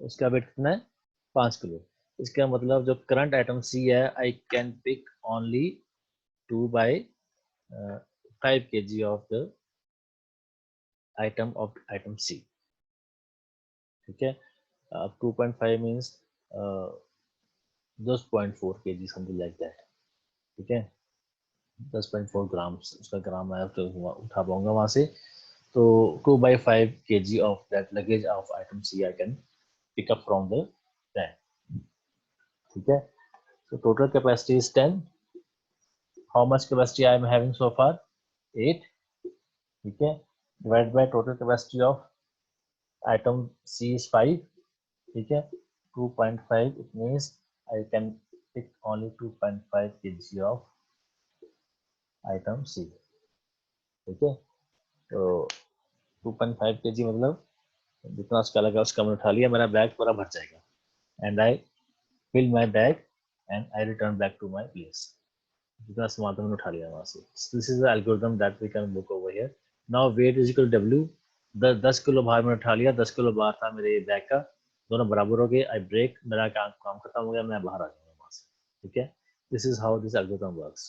उसका वेट कितना है 5 किलो। इसका मतलब जो करंट आइटम C है, I can pick only 2 by 5 kg of the item C. Okay, 2.5 means just 0.4 kg, something like that. ठीक है, 10.4 ग्राम्स उसका ग्राम मैं तो उठा पाऊंगा वहां से. तो 2/5 kg of that luggage of item C I can pick up from the van. ठीक है, so total capacity is 10. How much capacity I am having so far? 8. ठीक है, divided by total capacity of item C is 5. ठीक है, 2.5, it means I can pick only 2.5 kg of item C. ठीक है, तो 2.5 kg मतलब जितना उसका लगा उसका मैंने उठा लिया, मेरा बैग पूरा भर जाएगा. And I fill my bag and I return back to my place. जितना सामान था मैंने उठा लिया वहां से. This is the algorithm that we can look over here. Now weight is equal to W. 10 kilo भार मैंने उठा लिया, 10 किलो भार था मेरे बैग का, दोनों बराबर हो गए. आई ब्रेक, मेरा काम खत्म हो गया, मैं बाहर आ जाऊंगा वहां से. ठीक है, this is how this algorithm works.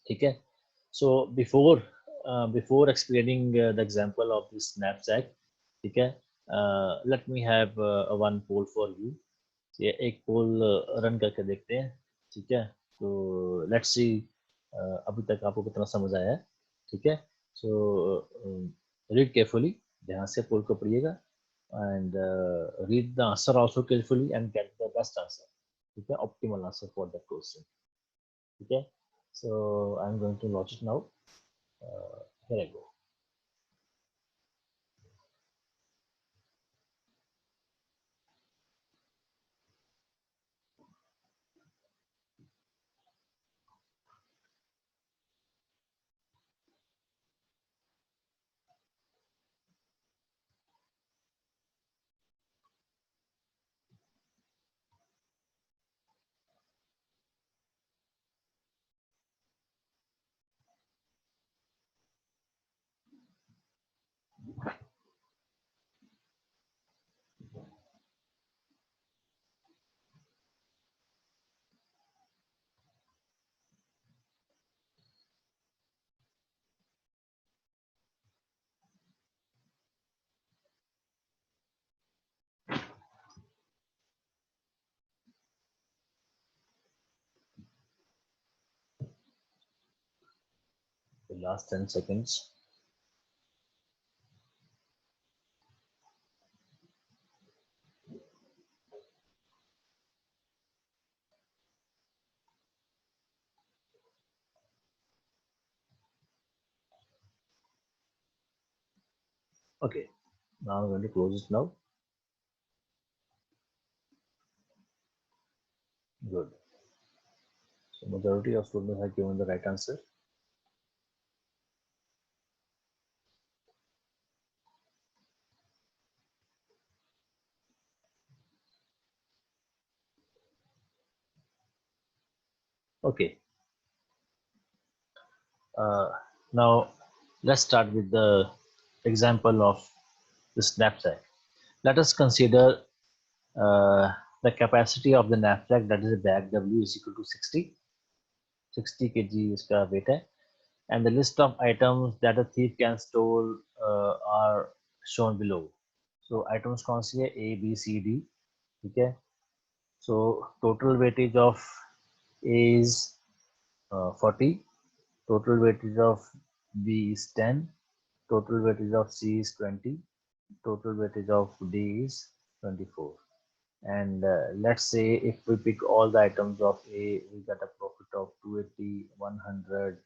ठीक है, so before explaining the example of this Snapchat, ठीक है, let me have one poll for you. ये एक पोल रन करके देखते हैं. ठीक है, तो लेट्स सी अभी तक आपको कितना समझ आया है. ठीक है, सो रीड केयरफुली, ध्यान से पोल को पढ़िएगा, and read the answer also carefully and get the best answer. ठीक है, optimal answer for that question. ठीक है, so I am going to launch it now. Here I go. The last 10 seconds. Okay, now I'm going to close it now. Good. So majority of students have given the right answer. Okay. Now let's start with the example of the knapsack. Let us consider the capacity of the knapsack, that is a bag W is equal to 60 kg इसका weight है, and the list of items that a thief can steal are shown below. So items कौन सी है? A, B, C, D. ठीक है, so total weightage of A is 40, total weightage of B is 10, total weightage of C is 20, total weightage of D is 24. And let's say if we pick all the items of A, we get a profit of 280, 100,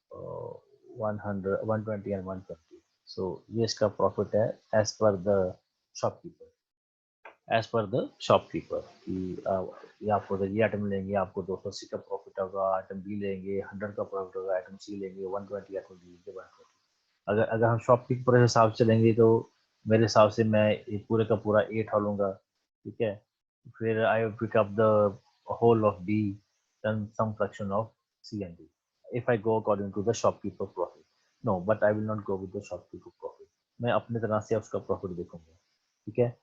100, 120 and 120. So ये इसका profit है as per the shopkeeper. As per the shopkeeper कि ये आपको ये item लेंगे आपको 280 का प्रॉफिट होगा, आइटम बी लेंगे 100 का प्रॉफिट होगा, आइटम सी लेंगे 120, आइटम डी लेंगे 120. अगर अगर हम शॉपकीपर के हिसाब से लेंगे तो मेरे हिसाब से मैं ये पूरे का पूरा 8 लूँगा. ठीक है, फिर I pick up the whole of B, then some fraction of C and D. If I go according to the shopkeeper profit, no, but I will not go with the shopkeeper profit. मैं अपने तरह से उसका profit देखूंगा. ठीक है,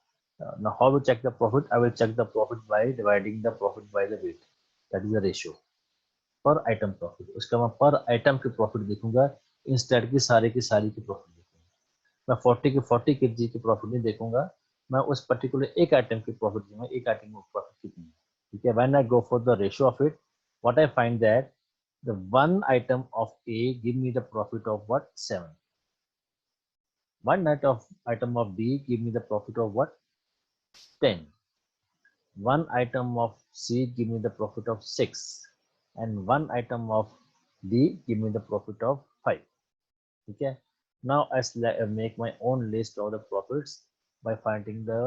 now how to check the profit? I will check the profit by dividing the profit by the weight, that is the ratio. पर item profit, उसका मैं पर आइटम की प्रॉफिट देखूंगा इंस्टेड की सारी की प्रॉफिट देखूंगा। मैं 40 केजी की प्रॉफिट नहीं देखूंगा, मैं उस पर्टिकुलर एक आइटम की प्रॉफिट दूंगा, एक आइटम की प्रॉफिट कितनी है। ठीक है, when I go for the ratio of it, what I find that the one item of A give me the profit of what? 7. One item of B give me the profit of what? 10. One item of C give me the profit of 6. And one item of D give me the profit of 5. Okay. Now I make my own list of the profits by finding the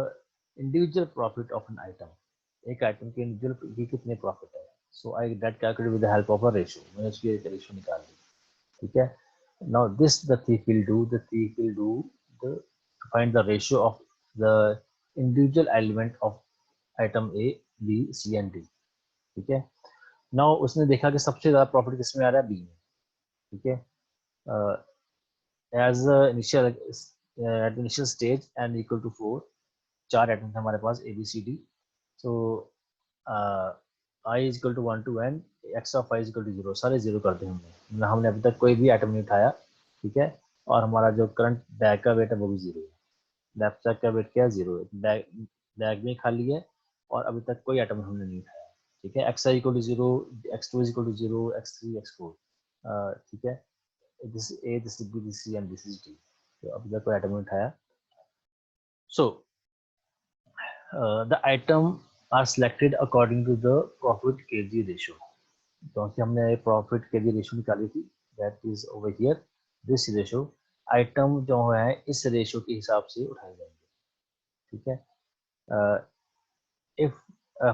individual profit of an item. एक item के individual की कितने profit है, so I did calculate with the help of a ratio, मैंने उसकी एक ratio निकाल ली। ठीक है, now this the thief will do, the find the ratio of the individual element of item A, B, C and D। ठीक है, now उसने देखा कि सबसे ज्यादा प्रॉफिट किसमें आ रहा है, बी में। ठीक है, as initial stage and equal to 4, 4 item थे हमारे पास, A B C D. So I is equal to 1 to n, X of I is equal to 0, सारे जीरो कर दिए हमने, मतलब हमने अभी तक कोई भी आइटम नहीं उठाया। ठीक है, और हमारा जो करंट बैग का वेट है वो भी 0 है, लेफ्ट साइड का वेट क्या है, 0 है, बैग में खाली है और अभी तक कोई आइटम हमने नहीं उठाया। ठीक है, X I equal to 0, X two is equal to 0, X three, X four. ठीक है, this is A, this is B, this is C and this is D. तो अभी तक कोई आइटम नहीं उठाया। So the item are selected according to the profit KG ratio. क्योंकि हमने प्रॉफिट केजी रेशियो निकाली थी, that is over here, this ratio. Item जो है इस रेशियो के हिसाब से उठाए जाएंगे। ठीक है, if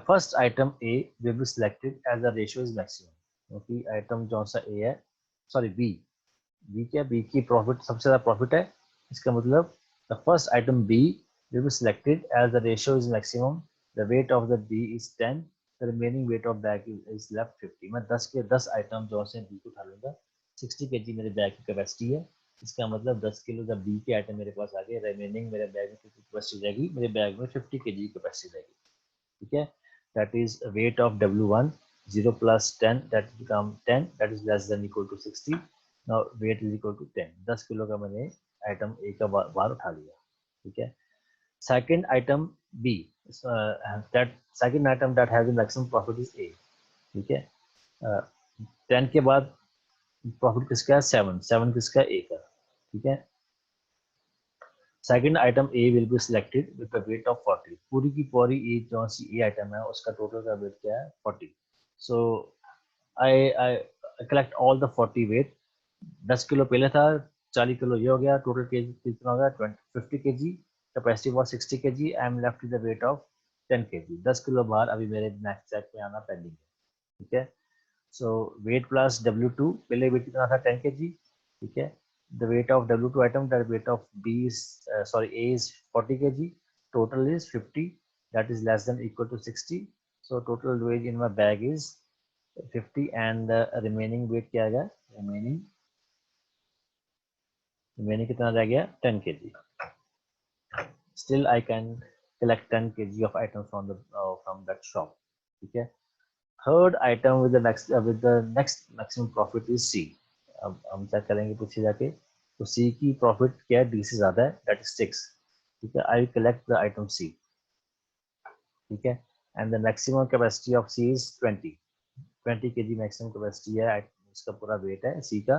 first item A will be selected as the ratio is maximum, क्योंकि आइटम जो सा A है, सॉरी B क्या, B की प्रॉफिट सबसे ज्यादा प्रॉफिट है, इसका मतलब the first item B will be selected as the ratio is maximum, the weight of the B is 10, the remaining weight of bag is left 50। मैं 10 के 10 आइटम जो से B को उठा लूंगा, 60 kg मेरे बैग की कैपेसिटी है, इसका मतलब 10 किलो जब B के आइटम मेरे पास आ गए, रिमेनिंग मेरे बैग में कितनी कैपेसिटी रहेगी, मेरे बैग में 50 kg की कैपेसिटी रहेगी। ठीक है, that is weight of W1, 0 plus 10, that become 10, that is less than equal to 60। now weight is equal to 10, 10 kilo का मैंने आइटम ए का बार उठा लिया। ठीक है, second item B, that second item that has the maximum profit is A। ठीक है, 10 के बाद प्रॉफिट किसका है, 7, 7 किसका, A का। ठीक है, second item A will be selected with the weight of 40। पूरी की पूरी ए जो सी ए आइटम है उसका टोटल का वेट क्या है, 40। So I collect all the 40 weight. 10 kilo पहले था, 40 किलो ये हो गया, टोटल के जी कितना हो गया, 50 के जी, capacity for 60 K G, I am left with the weight of 10 K ji. 10 kilo बाहर अभी मेरे नेक्स्ट चेक में आना पेंडिंग है। ठीक है, सो वेट प्लस W2, पहले वेट कितना था, 10 के जी। ठीक है, the weight of W2 item, that weight of B is A is 40 kg, total is 50, that is less than equal to 60। so total weight in my bag is 50 and the remaining weight क्या आ गया, remaining कितना रह गया, 10 kg। still I can collect 10 kg of items from that shop। ठीक है, third item with the next maximum profit is C। अब हम क्या करेंगे पीछे जाके, तो C की प्रॉफिट क्या है, D से ज्यादा है, दैट इज 6। ठीक है, I collect the item C। ठीक है, and the maximum capacity of C is 20 KG maximum capacity है, इसका पूरा वेट है C का,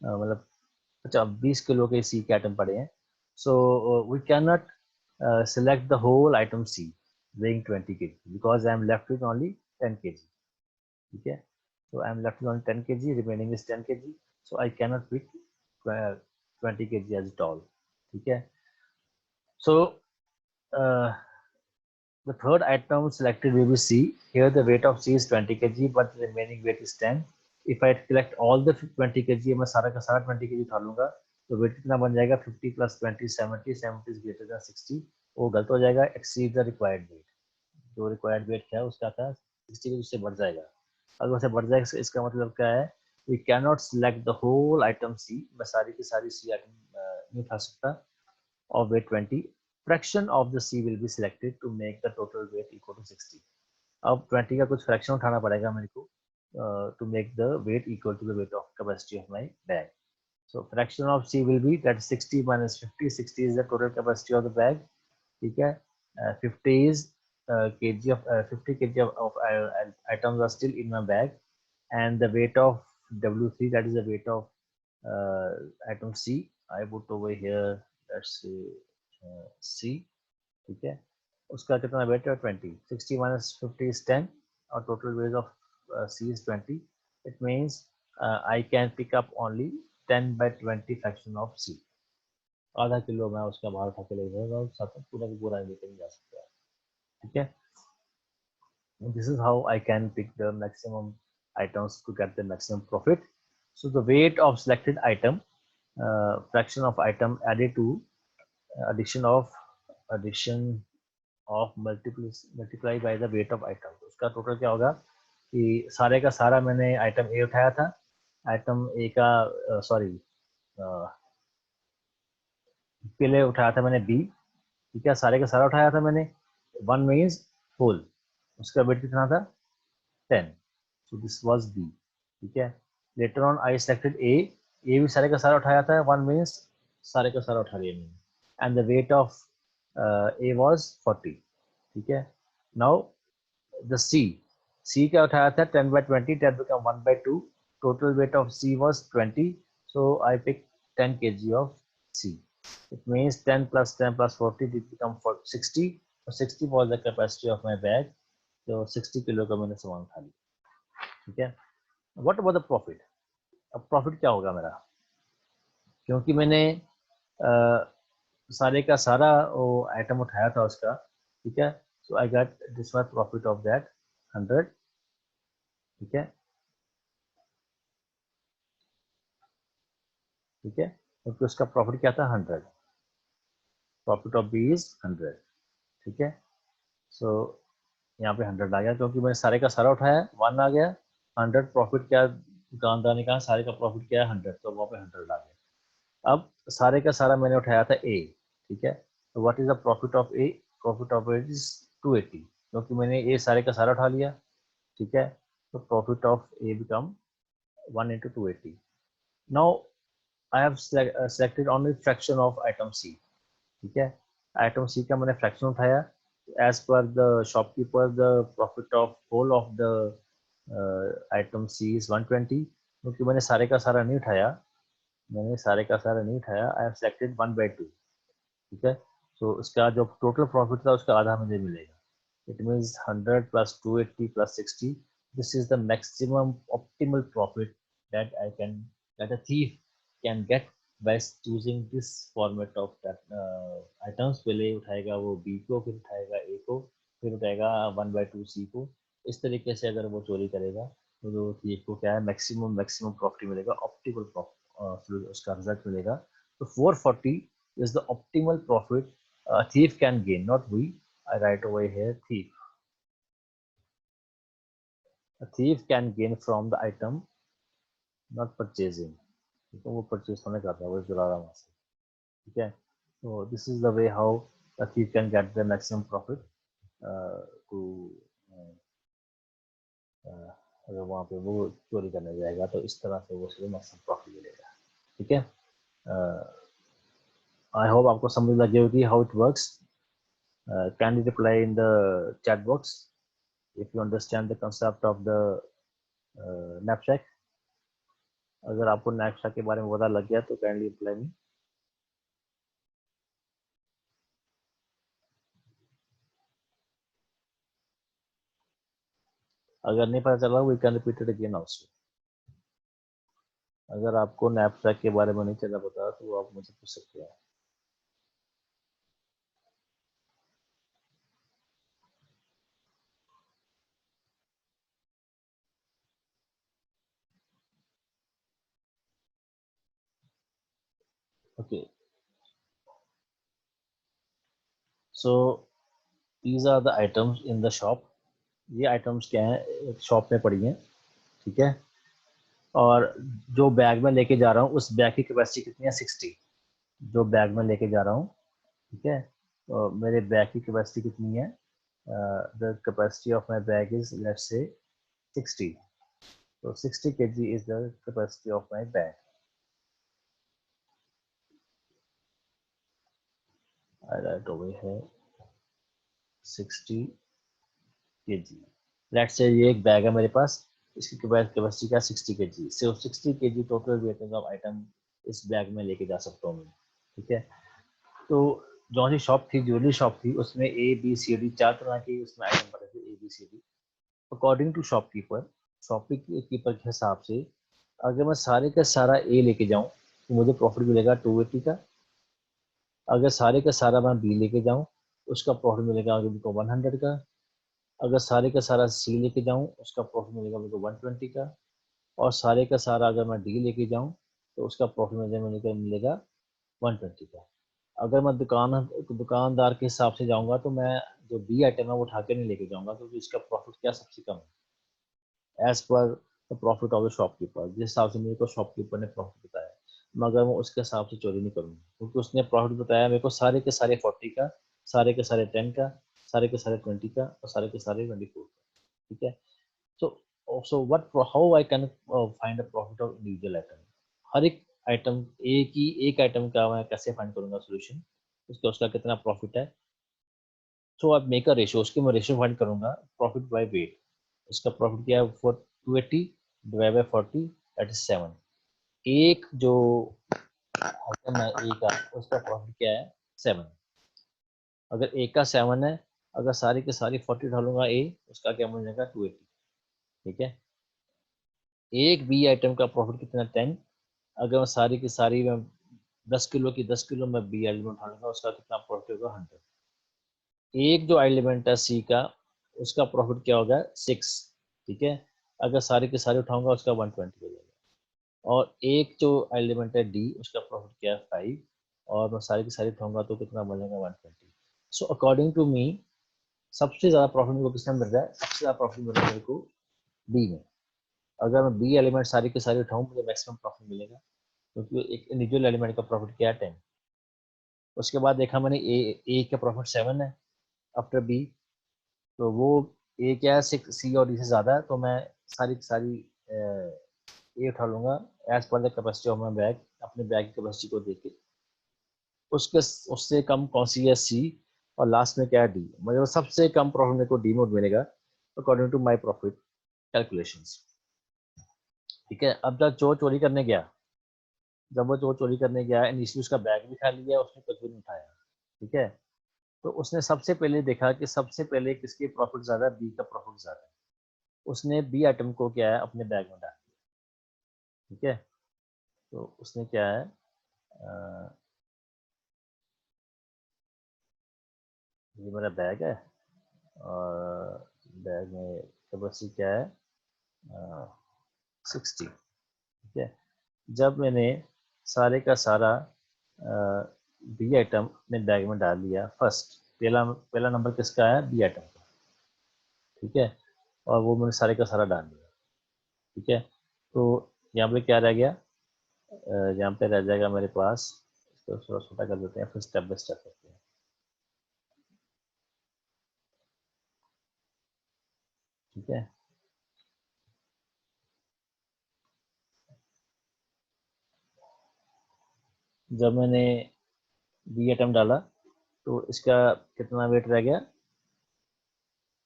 मतलब अच्छा 20 किलो के C के आइटम पड़े हैं। So we can not select the whole item C weighing 20 kg because I am left with only 10 kg। ठीक है, so I am left with only 10 kg, remaining is 10 kg, so I cannot pick 20 kg as at all। ठीक है, so uh, the third item selected will be C। here the weight of C is 20 kg but the remaining weight is 10। if I collect all the 20 kg, मैं सारा का सारा 20 kg उठा लूंगा, तो wait कितना बन जाएगा, 50 plus 20 70, 70 is greater than 60, वो गलत हो जाएगा, exceed the required weight। जो रिक्वायर्ड वेट क्या है उसका था 60 के, उससे बढ़ जाएगा। अगर उससे बढ़ जाएगा इसका मतलब क्या है, we can not select the whole item C, मैं सारी की सारी C आइटम नहीं उठा सकता, और weight 20, fraction of the C will be selected to make the total weight equal to 60। अब 20 का कुछ फ्रैक्शन उठाना पड़ेगा मेरे को, to make the weight equal to the weight of capacity of my bag. So fraction of C will be that 60 minus 50. 60 is the total capacity of the bag. ठीक है, 50 is kg of 50 kg of items are still in my bag, and the weight of W3, that is the weight of item C. I put over here, that's C. ठीक है, उसका कितना wait है 20. 60 minus 50 is 10 और total weight of C is 20. It means I can pick up only 10 by 20 fraction of C. आधा kilo मैं उसका भार उठा के ले जाऊंगा और साथ में पूरा का पूरा लेकर नहीं जा सकता. ठीक है, this is how I can pick the maximum items to get the maximum profit. So the weight of selected item, fraction of item added to addition of multiply by the weight of item. तो उसका total क्या होगा कि सारे का सारा मैंने item ए उठाया था, आइटम ए का सॉरी के लिए उठाया था मैंने बी. ठीक है, सारे का सारा उठाया था मैंने. 1 मीन्स होल, उसका वेट कितना था 10. So this was B. ठीक है, later on I selected A. A भी सारे का सारा उठाया था. 1 मीन्स सारे का सारा उठा लिया मैंने, and the weight of A was 40. ठीक है, नाउ द सी क्या उठाया था 10 by 20, 10 become 1 by 2. Total weight of C was 20, so I picked 10 kg of C. It means 10 plus 10 plus 40 did become 60. So 60 was the capacity of my bag. So 60 kilo का मैंने सामान खा लिया. ठीक है, what about the profit? अब profit क्या होगा मेरा, क्योंकि मैंने सारे का सारा वो आइटम उठाया था उसका. ठीक है, so I got this much profit of that 100. ठीक है, ठीक है, क्योंकि उसका प्रॉफिट क्या था 100. Profit of B is 100. ठीक है, सो यहाँ पे 100 आ गया क्योंकि मैंने सारे का सारा उठाया. 1 आ गया. 100 प्रॉफिट क्या दुकानदार ने कहा सारे का प्रॉफिट क्या है 100, तो वहाँ पे 100 आ गया. अब सारे का सारा मैंने उठाया था ए. ठीक है, तो what is the profit of A? Profit of A is 280 क्योंकि मैंने ए सारे का सारा उठा लिया. ठीक है, तो profit of A become 1 into 280. Now I have selected only fraction of item C. ठीक है, आइटम सी का मैंने फ्रैक्शन उठाया. As per the shopkeeper the profit of whole of the item C is 120. क्योंकि मैंने सारे का सारा नहीं उठाया, आई हैव सेलेक्टेड 1/2. ठीक है, सो उसका जो टोटल प्रॉफिट था उसका आधा मुझे मिलेगा. It means 100 plus 280 plus 60. This is the maximum optimal profit that a thief can get by choosing this format of that items. पहले उठाएगा वो B को, फिर उठाएगा A को, फिर उठाएगा 1/2 C को. इस तरीके से अगर वो चोरी करेगा तो thief को क्या है मैक्सिमम प्रॉफिट मिलेगा, ऑप्टिमल प्रॉफिट उसका रिजल्ट मिलेगा. तो 440 is the optimal profit a thief can gain, not we. I write over here thief. A thief can gain from the item, not purchasing. तो वो परचेज होने का था, वो चुरा रहा वहाँ से. ठीक है, so this is the way how a thief can get the maximum profit to अगर वहाँ पे वो चोरी करने जाएगा तो इस तरह से वो उसको मैक्सिमम प्रॉफिट मिलेगा. ठीक है, आई होप आपको समझ लगी होगी how it works. Can you reply in the chat box if you understand the concept of the knapsack. अगर आपको knapsack के बारे में पता लग गया तो kindly reply me. अगर नहीं पता चला we can repeat it again also. अगर आपको knapsack के बारे में नहीं चला पता तो आप मुझसे पूछ सकते हैं. Okay, so these are the items in the shop. ये items क्या है शॉप में पड़ी हैं. ठीक है, और जो बैग में लेके जा रहा हूँ उस बैग की कैपेसिटी कितनी है 60. जो बैग में लेके जा रहा हूँ, ठीक है, तो मेरे बैग की कैपेसिटी कितनी है? The capacity of my bag is let's से 60. So 60 kg is the capacity of my bag. I write over here 60 kg. Let's say ये एक बैग है मेरे पास, इसकी कैपेसिटी क्या 60 kg। So 60 kg total weight of item इस bag में लेके जा सकता हूँ मैं, ठीक है। तो जो सी शॉप थी, ज्वेलरी शॉप थी, उसमें ए बी सी डी 4 तरह की उसमें आइटम पड़े थे, A B C D. According to shopkeeper, shopkeeper के हिसाब से अगर मैं सारे का सारा ए लेके जाऊं तो मुझे प्रॉफिट मिलेगा 280 का। अगर सारे का सारा मैं बी लेके जाऊं उसका प्रॉफिट मिलेगा मेरे को 100 का। अगर सारे का सारा सी लेके जाऊं उसका प्रॉफिट मिलेगा मेरे को 120 का। और सारे का सारा अगर मैं डी लेके जाऊं तो उसका प्रॉफिट मिलेगा 120 का। अगर मैं दुकानदार के हिसाब से जाऊंगा तो मैं जो बी आइटम है वो उठा के नहीं लेके जाऊंगा, क्योंकि इसका प्रॉफिट क्या सबसे कम है as per the profit of the shopkeeper. जिस हिसाब से मेरे को शॉपकीपर ने प्रॉफिट बताया, मगर मैं उसके हिसाब से चोरी नहीं करूंगा, क्योंकि उसने प्रॉफिट बताया मेरे को सारे के सारे 40 का, सारे के सारे 10 का, सारे के सारे 20 का और सारे के सारे 24 का, ठीक है। So what how I can find the profit of individual item. हर एक आइटम एक आइटम का मैं कैसे फाइंड करूंगा सोल्यूशन, उसका कितना प्रॉफिट है। सो आप मेक अ रेशियो, उसके मैं रेशियो फाइंड करूंगा प्रॉफिट बाय वेट। उसका प्रॉफिट क्या है, for 280 divide by 40 that is 7। एक जो आइटम है ए का, उसका प्रॉफिट क्या है 7। अगर ए का 7 है, अगर सारी की सारी 40 डालूंगा ए, उसका क्या मिलेगा 280, ठीक है। एक बी आइटम का प्रॉफिट कितना 10। अगर मैं सारी की सारी मैं 10 किलो की 10 किलो मैं बी एलिमेंट डालूंगा, उसका कितना प्रॉफिट होगा 100। एक जो एलिमेंट है सी का, उसका प्रॉफिट क्या होगा 6, ठीक है। अगर सारे के सारे उठाऊंगा उसका 120 हो जाएगा। और एक जो एलिमेंट है डी, उसका प्रॉफिट क्या है 5, और मैं सारे के सारे उठाऊंगा तो कितना बनेगा 120। सो अकॉर्डिंग टू मी सबसे ज़्यादा प्रॉफिट मेरे को किसमें मिल रहा है, सबसे ज़्यादा प्रॉफिट मिल रहा है मेरे को बी में। अगर मैं बी एलिमेंट सारे के सारे उठाऊँ मुझे मैक्सिमम प्रॉफिट मिलेगा, क्योंकि एक इंडिविजुअल एलिमेंट का प्रॉफिट क्या है 10। उसके बाद देखा मैंने ए का प्रॉफिट 7 है आफ्टर बी, तो वो ए क्या है 6 सी और डी से ज़्यादा है, तो मैं सारी की सारी ए उठा लूँगा as per the capacity of my bag, अपने बैग की कैपेसिटी को देख के। उसके उससे कम कौन सी है सी, और लास्ट में क्या है डी। मतलब सबसे कम प्रॉफिट मेरे को डी मोड मिलेगा according to my profit calculations, ठीक है। अब जब चोर चोरी करने गया, जब वो चोर चोरी करने गया इनिशियली उसका बैग भी खा लिया, उसने कुछ भी नहीं उठाया, ठीक है। तो उसने सबसे पहले देखा कि सबसे पहले किसकी प्रॉफिट ज़्यादा है, बी का प्रॉफिट ज़्यादा है। उसने बी आइटम को क्या है अपने बैग में डाल दिया, ठीक है। तो उसने क्या है ये मेरा बैग है, और बैग में कैपेसिटी क्या है 60, ठीक है। जब मैंने सारे का सारा बी आइटम अपने बैग में डाल दिया, फर्स्ट पहला पहला नंबर किसका है बी आइटम का, ठीक है। और वो मैंने सारे का सारा डाल दिया, ठीक है। तो यहाँ पे क्या रह गया, यहाँ पे रह जाएगा मेरे पास, इसको थोड़ा छोटा कर देते हैं फिर स्टेप बाय स्टेप करते हैं, ठीक है। जब मैंने बी आइटम डाला तो इसका कितना वेट रह गया,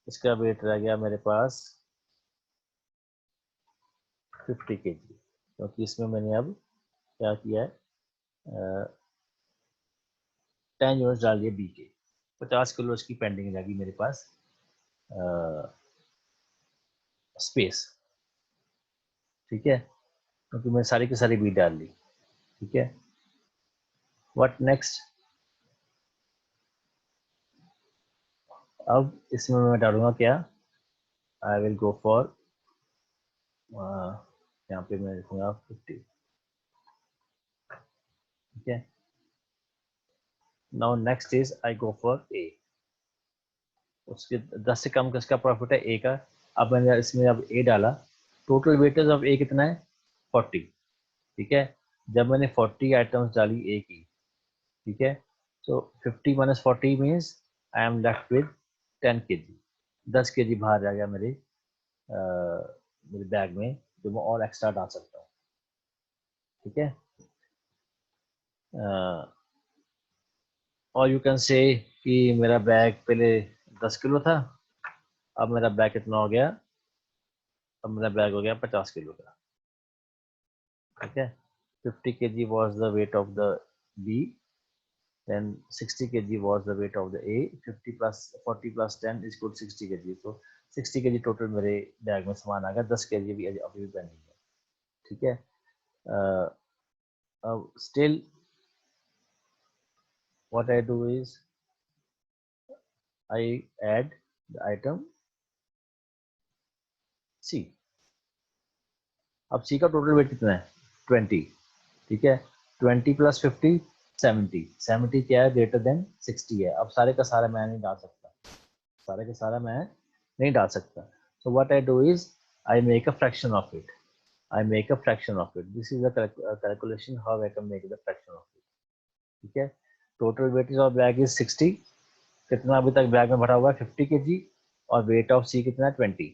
इसका वेट रह गया मेरे पास 50 kg, क्योंकि इसमें मैंने अब क्या किया है 10 यूनिट डाल दिए बी के। 50 किलो इसकी पेंडिंग रहेगी मेरे पास स्पेस, ठीक है, क्योंकि मैंने सारी की सारी बी डाल ली, ठीक है। व्हाट नेक्स्ट, अब इसमें मैं डालूंगा क्या, आई विल गो फॉर यहाँ पे मैं लिखूंगा 50, ठीक है। Now next is I go for a, उसके 10 से कम किसका प्रॉफिट है ए का। अब मैंने इसमें अब ए डाला, टोटल वेटेज ऑफ ए कितना है 40, ठीक है। जब मैंने 40 आइटम्स डाली ए की, ठीक है, तो 50 minus 40 means I am left with 10 kg। 10 kg बाहर आ गया मेरे बैग में, जो मैं और एक्स्ट्रा डाल सकता हूँ, ठीक है। और यू कैन से कि मेरा बैग पहले 10 किलो था, अब मेरा बैग कितना हो गया, अब मेरा बैग हो गया 50 किलो का, ठीक है। 50 kg was the weight of the B, then 60 kg was the weight of the A, 50 plus 40 plus 10 is equal to 60 kg, तो 60 kg टोटल मेरे बैग में सामान आ गया, 10 kg भी अभी भी पेंडिंग है, ठीक है। Still what I do is I add the item C. अब C का टोटल वेट कितना है 20, ठीक है। 20 प्लस 50 70, 70 क्या है ग्रेटर देन 60 है। अब सारे का सारा मैं नहीं डाल सकता, सारे का सारा मैं नहीं डाल सकता। So what I do is I make a fraction of it. I make a fraction of it. This is a calculation how I can make the fraction of it. ठीक है। Total weight of bag is 60, कितना अभी तक bag में भरा हुआ है 50 kg, और वेट ऑफ सी कितना है 20,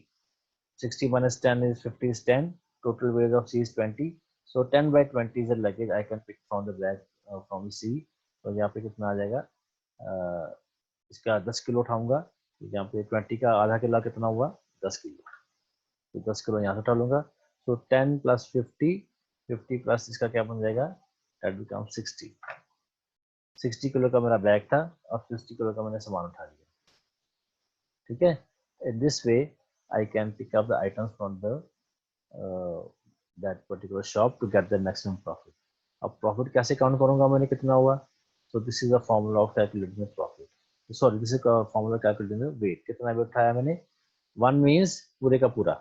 60 minus 10 is 50 is 10, total weight of C is 20, so 10 by 20 is the luggage I can pick from the bag from C। तो यहाँ पे कितना आ जाएगा, इसका 10 किलो उठाऊंगा, तो यहाँ पे 20 का आधा किलो कितना हुआ 10 किलो, तो 10 किलो यहाँ से उठा लूंगा। तो 10 प्लस 50, 50 प्लस इसका क्या बन जाएगा, दैट बिकम 60, 60 किलो का मेरा बैग था और 60 किलो का मैंने सामान उठा लिया, ठीक है। In this way I can pick up the items from the that particular shop to get the maximum profit। अब प्रॉफिट कैसे काउंट करूंगा मैंने कितना हुआ, so this is the formula of calculating the profit, sorry this is a formula calculating the weight, कितना wait उठाया मैंने, 1 means पूरे का पूरा,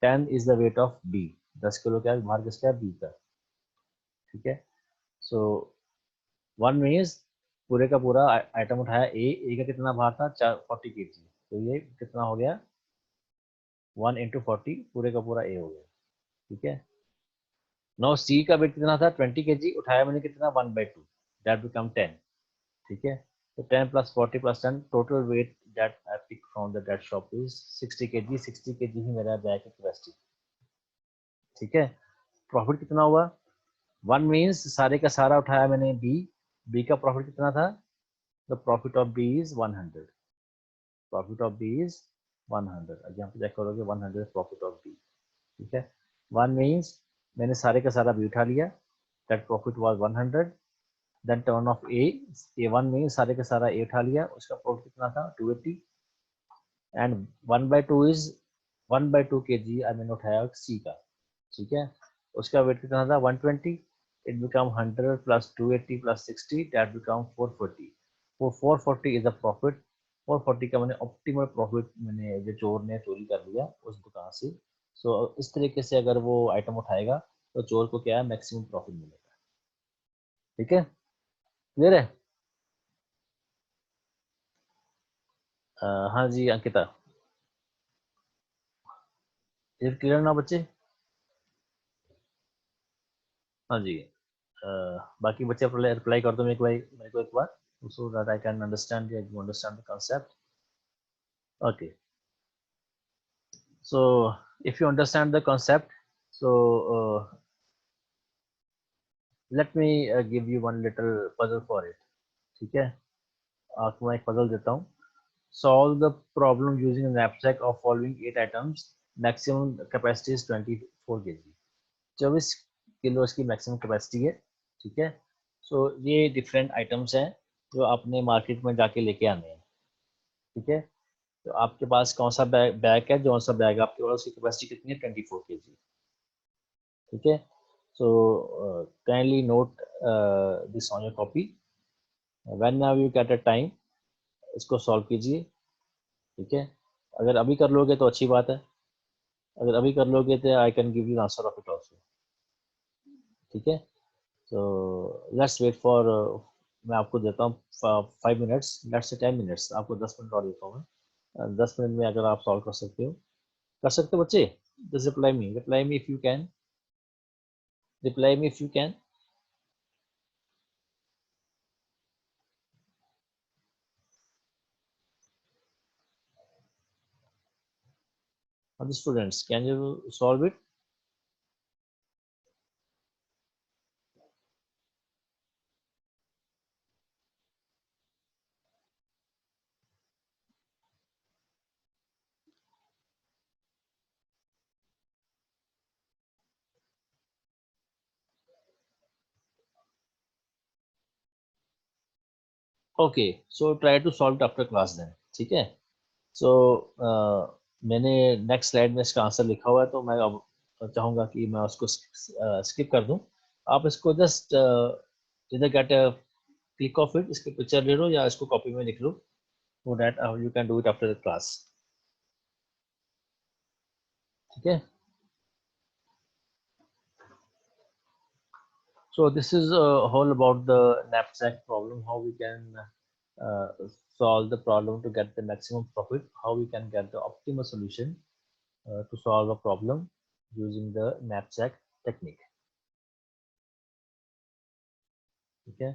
10 is the weight of B, 10 kilo क्या भार किसका है B का, ठीक है। so 1 means पूरे का पूरा आइटम उठाया A का कितना भार था 40 kg, तो ये कितना हो गया 1 into 40, पूरे का पूरा A हो गया, ठीक है। नाउ सी का वेट कितना था 20 kg, उठाया मैंने कितना 1/2, दैट बिकम 10, ठीक है। तो 10 plus 40 plus 10, total weight that I pick from the that shop is 60 kg, 60 kg ही मेरा बैग की कैपेसिटी, ठीक है। प्रॉफिट कितना हुआ 1 मीन्स सारे का सारा उठाया मैंने बी का प्रॉफिट कितना था, the profit of B is 100, profit of B is 100, यहाँ पे चेक करोगे 100 प्रॉफिट ऑफ बी, ठीक है। 1 मीन्स मैंने सारे का सारा बी उठा लिया, that profit was 100, then turn of A1 में सारे का सारा A उठा लिया, उसका प्रॉफिट कितना था 280, एंड 1/2 इज 1/2 kg आई मैंने उठाया C का, ठीक है। उसका वेट कितना था 120, it become 100 plus 280 plus 60, that become 440, वो 440 इज द प्रॉफिट, 440 का मैंने ऑप्टिमल प्रॉफिट मैंने जो चोर ने चोरी कर लिया उस दुकान से। सो इस तरीके से अगर वो आइटम उठाएगा तो चोर को क्या है मैक्सिमम प्रॉफिट मिलेगा, ठीक है, क्लियर है। हाँ जी अंकिता, ये क्लियर ना बच्चे, हाँ जी। बाकी बच्चे रिप्लाई कर दो मेरे को एक बार, so that I can understand, you understand the concept, okay। So if you understand the concept, so let me give you one little puzzle for it, ठीक है। आपको मैं एक पजल देता हूँ, solve the problem using a knapsack of following 8 items, maximum capacity is 24 kg, 24 kilo इसकी maximum capacity है, ठीक है। सो ये डिफरेंट आइटम्स हैं जो आपने मार्केट में जाके लेके आने हैं, ठीक है। तो आपके पास कौन सा बैग है, जो सा बैग आपके पास उसकी कैपेसिटी कितनी है 24 kg, ठीक है। So kindly note this on your copy, when now you get a time इसको सॉल्व कीजिए, ठीक है। अगर अभी कर लोगे तो अच्छी बात है, अगर अभी कर लोगे तो I can give you answer of it also, ठीक है। तो लेट्स वेट फॉर, मैं आपको देता हूँ 5 मिनट्स, लेट्स से 10 मिनट्स, आपको 10 मिनट और देता हूँ मैं, 10 मिनट में अगर आप सॉल्व कर सकते हो बच्चे, just reply me if you can, reply me if you can. Students can you solve it. Okay, so try to solve after class then, ठीक है। सो मैंने नेक्स्ट स्लाइड में इसका आंसर लिखा हुआ है, तो मैं अब चाहूँगा कि मैं उसको स्किप कर दूं। आप इसको जस्ट इधर गेट क्लिक ऑफ इट, इसके पिक्चर ले लो या इसको कॉपी में लिख लो, so that you can do it after the class, ठीक है। So this is all about the knapsack problem, how we can uh, solve the problem to get the maximum profit, how we can get the optimal solution to solve a problem using the knapsack technique. Okay,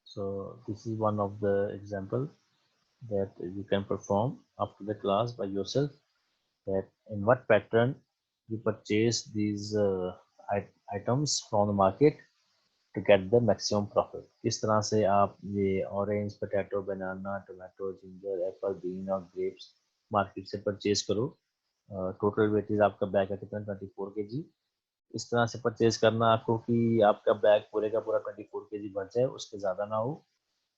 so this is one of the example that you can perform after the class by yourself. That in what pattern you purchase these items from the market to get the maximum profit. किस तरह से आप ये orange, potato, banana, tomato, ginger, apple, bean और grapes market से purchase करो। Total weightage आपका bag है कितना, 24 kg। इस तरह से परचेज करना आपको कि आपका बैग पूरे का पूरा 24 kg भर जाए, उसके ज़्यादा ना हो,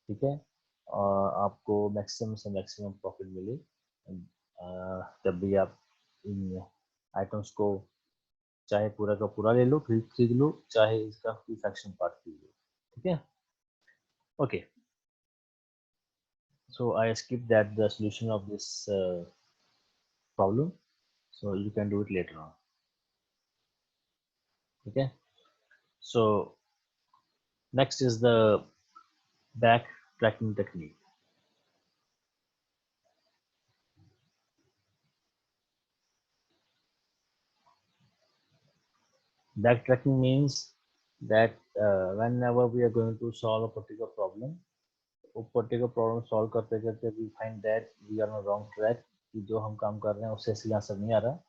ठीक है। और आपको मैक्सिमम से मैक्सिमम प्रॉफिट मिले जब भी आप इन आइटम्स को चाहे पूरा का पूरा ले लो, खरीद लो, चाहे इसका कोई फ्रैक्शन पार्ट खरीद लो, ठीक है। Okay, so I skipped that the solution of this problem, so you can do it later on, okay. So next is the back tracking technique. Backtracking means that whenever we are going to solve a particular problem, वो particular problem solve करते करते we find that we are on wrong track, कि जो हम काम कर रहे हैं उससे असली आंसर नहीं आ रहा,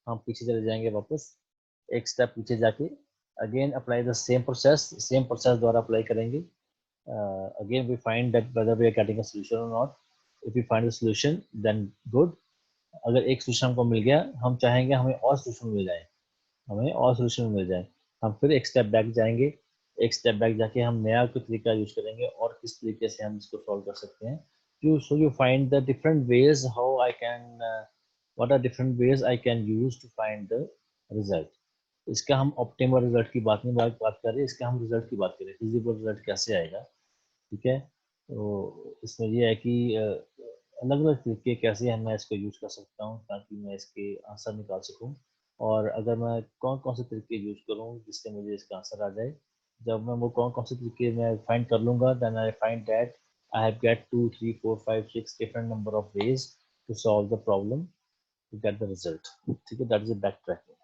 हम पीछे चले जाएंगे वापस, एक स्टेप पीछे जाके again apply the same process द्वारा अप्लाई करेंगे। Again we find that whether we are getting a solution और not. If you find the solution then good, अगर एक सोल्यूशन हमको मिल गया, हम चाहेंगे हमें और सोल्यूशन मिल जाए, हमें और सोल्यूशन मिल जाए, हम फिर एक स्टेप बैक जाएंगे, एक स्टेप बैक जाके हम नया कोई तरीका यूज करेंगे और किस तरीके से हम इसको सॉल्व कर सकते हैं। You so you find the different ways how I can, what are different ways I can use to find the result. इसका हम ऑप्टिमल रिजल्ट की बात नहीं बात कर रहे हैं, इसका हम रिजल्ट की बात करें, फिजिबल रिजल्ट कैसे आएगा, ठीक है। तो इसमें यह है कि अलग अलग तरीके कैसे मैं इसको यूज कर सकता हूँ ताकि मैं इसके आंसर निकाल सकूँ, और अगर मैं कौन कौन से तरीके यूज करूँ जिससे मुझे इसका आंसर आ जाए, जब मैं वो कौन कौन से तरीके मैं फाइंड कर लूँगा, then I find that I have get 2 3 4 5 6 different number of ways to solve the problem to get the result, ठीक है। That is a backtracking.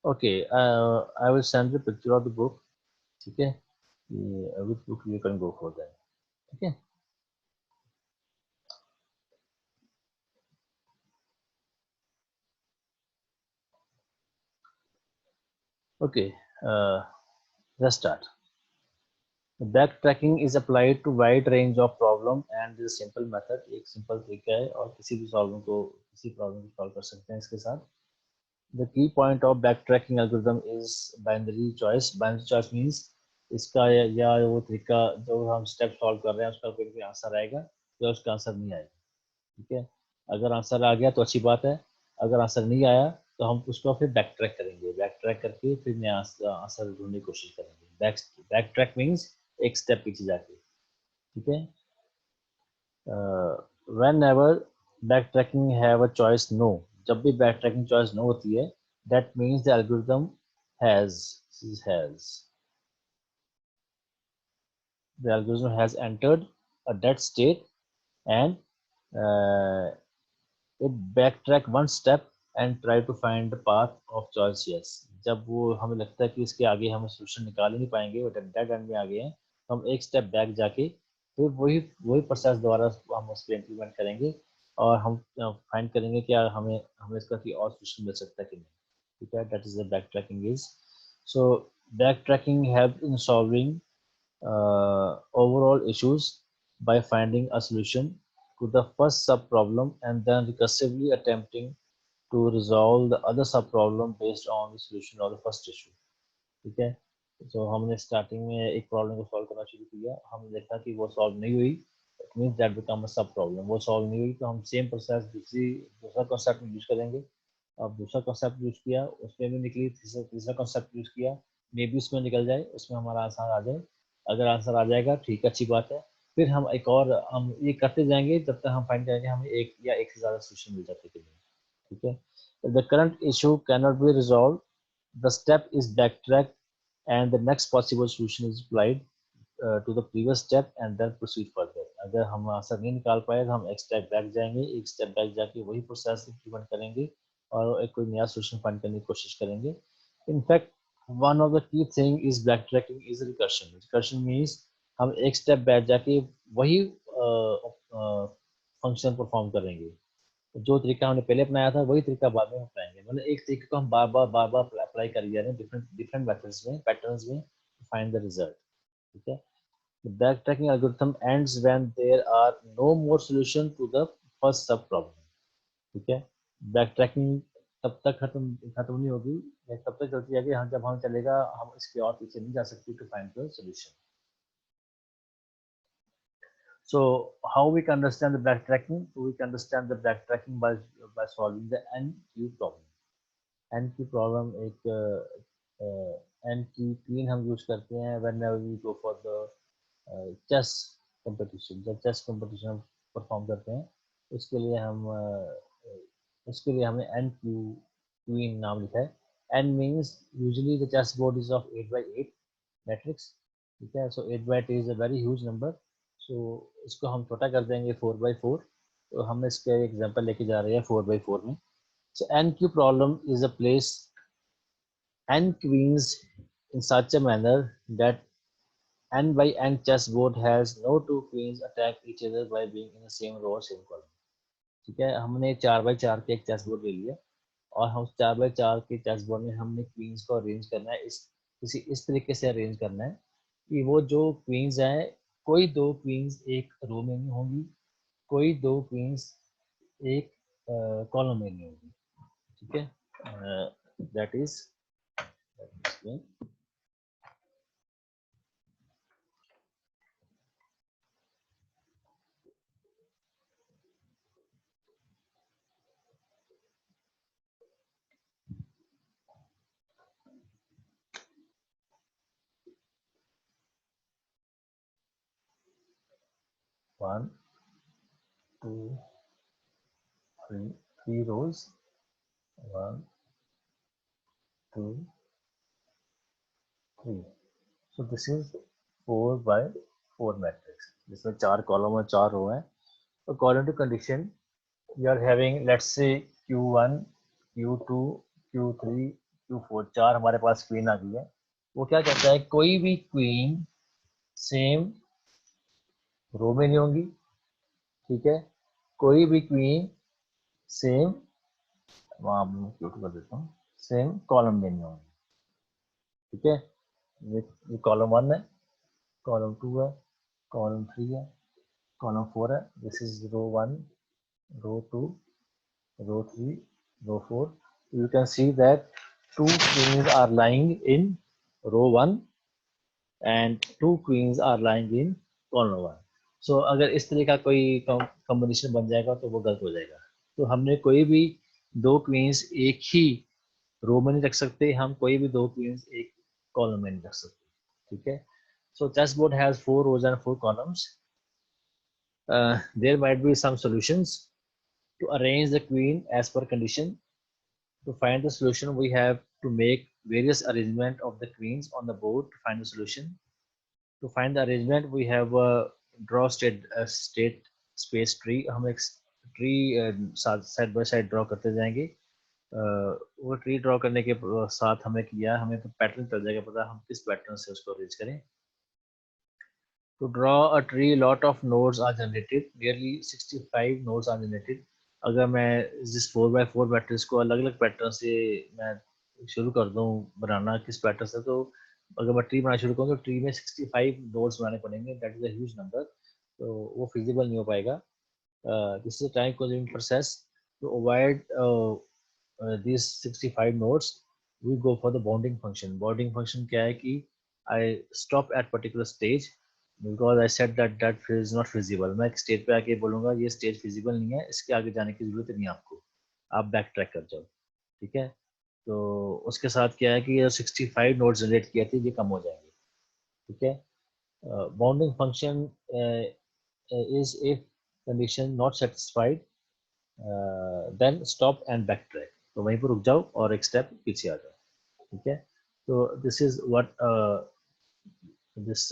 Okay, I will send the picture of the book, ठीक है, which book you can go for that, ठीक है। Okay, let's start. Backtracking is applied to wide range of problem and is a simple method, एक simple तरीका है और किसी भी प्रॉब्लम को किसी प्रॉब्लम को सॉल्व कर सकते हैं इसके साथ। The key point of backtracking algorithm is binary choice. Binary choice means इसका या वो तरीका जो हम स्टेप सॉल्व कर रहे हैं उसका कोई भी आंसर आएगा या उसका आंसर नहीं आएगा, ठीक है। अगर आंसर आ गया तो अच्छी बात है, अगर आंसर नहीं आया तो हम उसको फिर बैक ट्रैक करेंगे, बैक ट्रैक करके फिर नया आंसर ढूंढने की कोशिश करेंगे। बैक ट्रैक मीन्स एक स्टेप पीछे जाके, ठीक है। Whenever backtracking have a choice no, जब भी बैक ट्रैकिंग चॉइस नो होती है, that means the algorithm has has the algorithm has entered a dead state and uh, it backtrack one step and try to find the path of choice, yes। जब वो हमें लगता है कि इसके आगे हम सोल्यूशन निकाल ही नहीं पाएंगे, वो डेड एंड में आ गए हैं, तो हम एक स्टेप बैक जाके फिर वही वही प्रोसेस दोबारा हम उस पर इम्प्लीमेंट करेंगे और हम फाइंड करेंगे क्या हमें हमें इसका कोई और सोल्यूशन मिल सकता है कि नहीं, ठीक है। That is the back tracking is. So back tracking help in solving overall issues by finding a solution to the first sub problem and then recursively attempting to resolve the other sub problem based on the solution of the first issue. ठीक है, तो हमने starting में एक problem को solve करना शुरू किया, हमने देखा कि वो सॉल्व नहीं हुई, it means that become a सब प्रॉब्लम, वो सॉल्व नहीं हुई तो हम सेम प्रोसेस दूसरा कॉन्सेप्ट यूज करेंगे। अब दूसरा कॉन्सेप्ट यूज किया, उसमें भी निकली, तीसरा कॉन्सेप्ट यूज किया, मे बी उसमें निकल जाए, उसमें हमारा आंसर आ जाए, अगर आंसर आ जाएगा ठीक, अच्छी बात है। फिर हम एक और हम ये करते जाएंगे जब तक हम फाइंड करेंगे हमें एक या एक से ज़्यादा सोल्यूशन मिल जाते कि नहीं। ठीक है, the current issue can not be resolve, the step is backtracked and the next possible solution is applied to the previous step and then proceed further। अगर हम आंसर नहीं निकाल पाए तो हम एक स्टेप बैक जाएंगे, एक स्टेप बैक जाके वही प्रोसेस इम्प्लीमेंट करेंगे और एक कोई नया सोल्यूशन फाइंड करने की कोशिश करेंगे। In fact one of the key thing is back tracking is recursion. Recursion means हम एक स्टेप बैक जाके वही फंक्शन परफॉर्म करेंगे, जो तरीका हमने पहले अपनाया था वही तरीका बाद में अपनाएंगे, मतलब एक तरीके को हम बार बार अप्लाई कर जा रहे हैं डिफरेंट डिफरेंट मेथड्स में, पैटर्न्स में, टू फाइंड द रिजल्ट। ठीक है, the backtracking algorithm ends when there are no more solution to the first sub problem। ठीक है, बैकट्रैकिंग तब तक खत्म नहीं होगी, तब तक चलती जाएगी जब हम चलेगा, हम इसके और पीछे नहीं जा सकते to find the solution. So how we can understand the backtracking? We can understand the backtracking by solving the NQ problem। NQ problem एक N की तीन हम यूज करते हैं whenever we go for the chess competition. जब chess competition perform करते हैं उसके लिए हमने एन क्यू क्वीन नाम लिखा है। N means usually the chess board is of 8x8 matrix. ठीक है, so 8x8 is a very huge number, so इसको हम छोटा कर देंगे 4x4। तो हम इसके एग्जांपल लेके जा रहे हैं 4x4 में। So N Q problem is a place n queens in such a manner that n by n chessboard has no two queens attack each other by being in the same row or same column। ठीक है, हमने 4x4 के एक chess board ले लिया और हम 4x4 के चेस बोर्ड में हमने क्वींस को अरेंज करना है, इस तरीके से अरेंज करना है कि वो जो क्वींस हैं, कोई दो क्वींस एक रो में नहीं होंगी, कोई दो क्वींस एक कॉलम में नहीं होगी। ठीक है, that is 1 2 3 rows, 1 2 3। So this is 4x4 matrix जिसमें 4 कॉलम और 4 रो हैं। According to condition you are having let's say Q1 Q2 Q3 Q4, 4 हमारे पास क्वीन आ गई है। वो क्या कहता है, कोई भी क्वीन सेम रो में नहीं होंगी। ठीक है, कोई भी क्वीन सेम, वहाँ Q2 कर देता हूँ, सेम कॉलम में नहीं होंगी। ठीक है, ये कॉलम 1 है, कॉलम 2 है, कॉलम 3 है, कॉलम 4 है। This is row 1, row 2, row 3, row 4। You can see that 2 queens are lying in row 1 and 2 queens are lying in column 1। So अगर इस तरह का कोई कॉम्बिनेशन बन जाएगा तो वो गलत हो जाएगा। तो हमने कोई भी दो क्वींस एक ही रो में नहीं रख सकते, हम कोई भी दो क्वींस एक कॉलम में नहीं रख सकते। ठीक है, so chessboard has 4 rows and 4 columns। There might be some solutions to arrange the queen as per condition। To find the solution we have to make various arrangement of the queens on the board to find the solution। To find the arrangement we have draw state space tree। हम एक tree side by side draw करते जाएंगे। वो tree draw करने के साथ हमें किया, हमें तो पैटर्न चल जाएगा पता हम किस पैटर्न से उसको अरेंज करें। To draw a tree, lot of nodes are generated, nearly 65 nodes are generated। अगर मैं जिस 4x4 मैट्रिक्स को अलग अलग पैटर्न से मैं शुरू कर दूं बनाना किस पैटर्न से, तो अगर मैं ट्री बनाना शुरू करूँ तो ट्री में 65 नोड्स बनाने पड़ेंगे, that is a huge number, तो वो फिजिबल नहीं हो पाएगा। This is a time consuming process. To avoid these 65 nodes, we go for the bounding function. Bounding function क्या है कि I stop at particular stage because I said that is not feasible. मैं एक stage पे आके बोलूँगा ये stage feasible नहीं है, इसके आगे जाने की जरूरत नहीं है आपको, आप बैक ट्रैक कर जाओ, ठीक है। तो उसके साथ क्या है कि ये 65 नोड्स जनरेट किए थे ये कम हो जाएंगे, ठीक है। Bounding function is if condition not satisfied then stop and backtrack, तो वहीं पर रुक जाओ और एक स्टेप पीछे आ जाओ, ठीक है। तो this is what this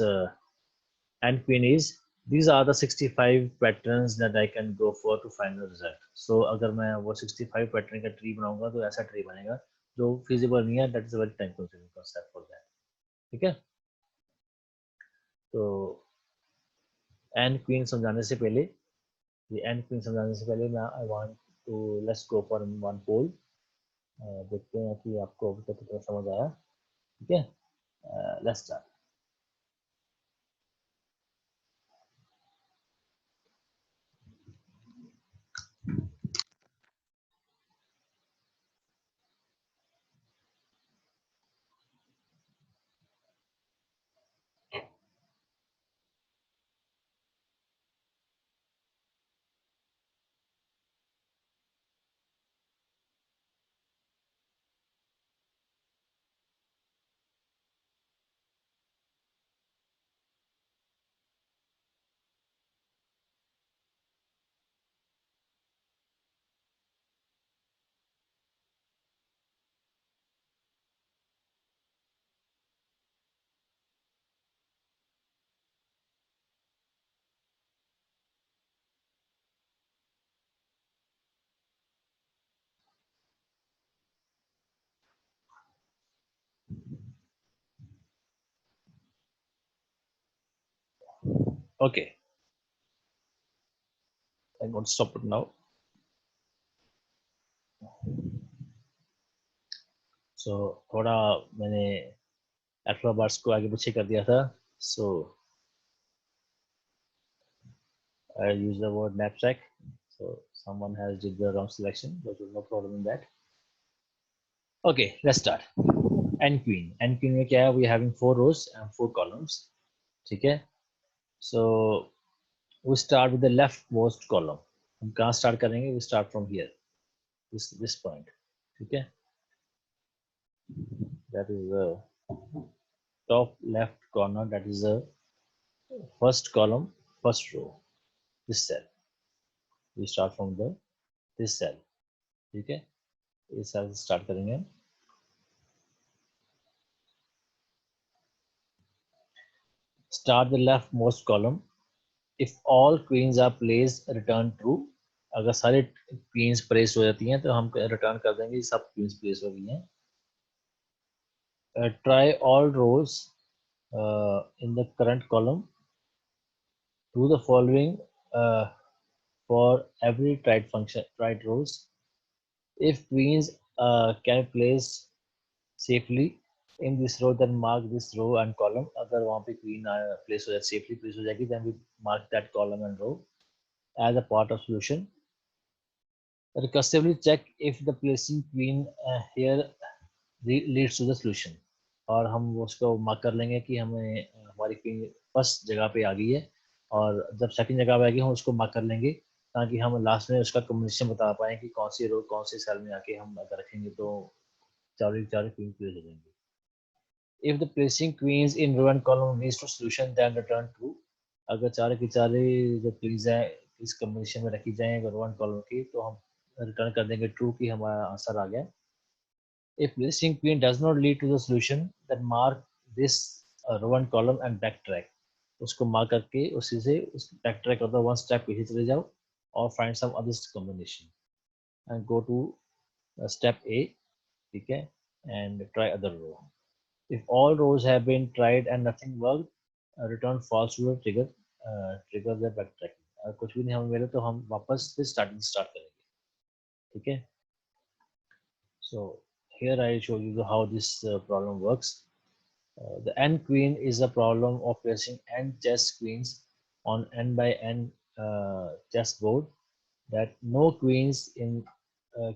and queen is. These are the 65 patterns that I can go for to find the result. So अगर मैं वो 65 पैटर्न का ट्री बनाऊंगा तो ऐसा ट्री बनेगा जो feasible नहीं है, that is a very time consuming concept for that, ठीक है। तो एंड क्वीन समझाने से पहले, ये एंड क्वीन समझाने से पहले मैं I want to let's go for one poll. देखते हैं कि आपको अभी तक कितना समझ आया, ठीक है। Let's start. Okay, I got stop it now. So थोड़ा मैंने अल्फाबाट्स को आगे पीछे कर दिया था। सो I use the word knapsack, so someone has did the wrong selection, but no problem in that. Okay, let's start. N queen में क्या है, we are having 4 rows and 4 columns, ठीक है। So we start with the leftmost column. हम कहाँ start करेंगे? We start from here, this point, ठीक है। That is the top left corner, that is the first column, first row, this cell. We start from the this cell, ठीक है। इस cell से start करेंगे। Start the leftmost column. If all queens are placed, return true. अगर सारे queens place हो जाती हैं तो हम return कर देंगे सब queens place हो गई हैं। Try all rows in the current column. Do the following for every tried function, tried rows. If queens can place safely in this row, then mark this row and column. अगर वहाँ पे queen place हो जाए, safely place हो जाएगी, then we mark that column and row as a part of solution. Recursively check if the placing queen here leads to the solution. और हम उसको मार्क कर लेंगे कि हमें हमारी क्वीन फर्स्ट जगह पे आ गई है, और जब सेकंड जगह पे आएगी हम उसको मार्क कर लेंगे ताकि हम लास्ट में उसका कॉम्बिनेशन बता पाएँ कि कौन सी रो कौन से सेल में आके हम अगर रखेंगे तो चारों चारों क्वीन प्लेस हो जाएंगे। If the placing queens in row and column leads to solution, then return true. अगर चारों की चारों जो क्वींस हैं इस कॉम्बिनेशन में रखी जाएं रो एंड कॉलम की, तो हम रिटर्न कर देंगे ट्रू कि हमारा आंसर आ गया। If placing queen does not lead to the solution, then mark this row and column and backtrack. उसको मार्क करके उसी से backtrack कर दो, one step पीछे चले जाओ और find some other combination and go to step A, ठीक है, and try other row. If all rows have been tried and nothing worked, return false to the trigger the backtracking. अगर कुछ भी नहीं हमें मिले तो हम वापस से स्टार्टिंग स्टार्ट करेंगे, ठीक है। So here I show you how this problem works. The n queen is a problem of placing n chess queens on n by n chess board that no queens in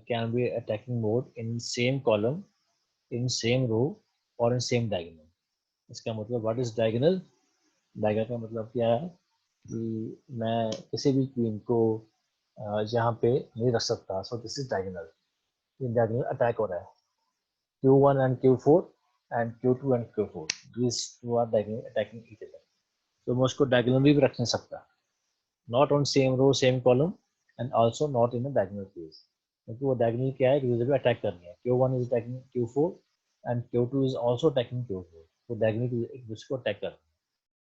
can be attacking mode in same column, in same row or in same diagonal. इसका मतलब what is diagonal? Diagonal का मतलब क्या है कि मैं किसी भी क्वीन को यहाँ पे नहीं रख सकता. So this is diagonal. ये diagonal attack हो रहा है. Q1 and Q4 and Q2 and Q4. These two are diagonal attacking each other. So मैं उसको diagonal भी रख नहीं सकता. Not on same row, same column and also not in a diagonal place. क्योंकि वो diagonal क्या है एक दूसरे पे अटैक कर रही है. Q1 is attacking Q4 and Q2 is also attacking Q4. तो diagonal एक दूसरे को अटैक कर रही है.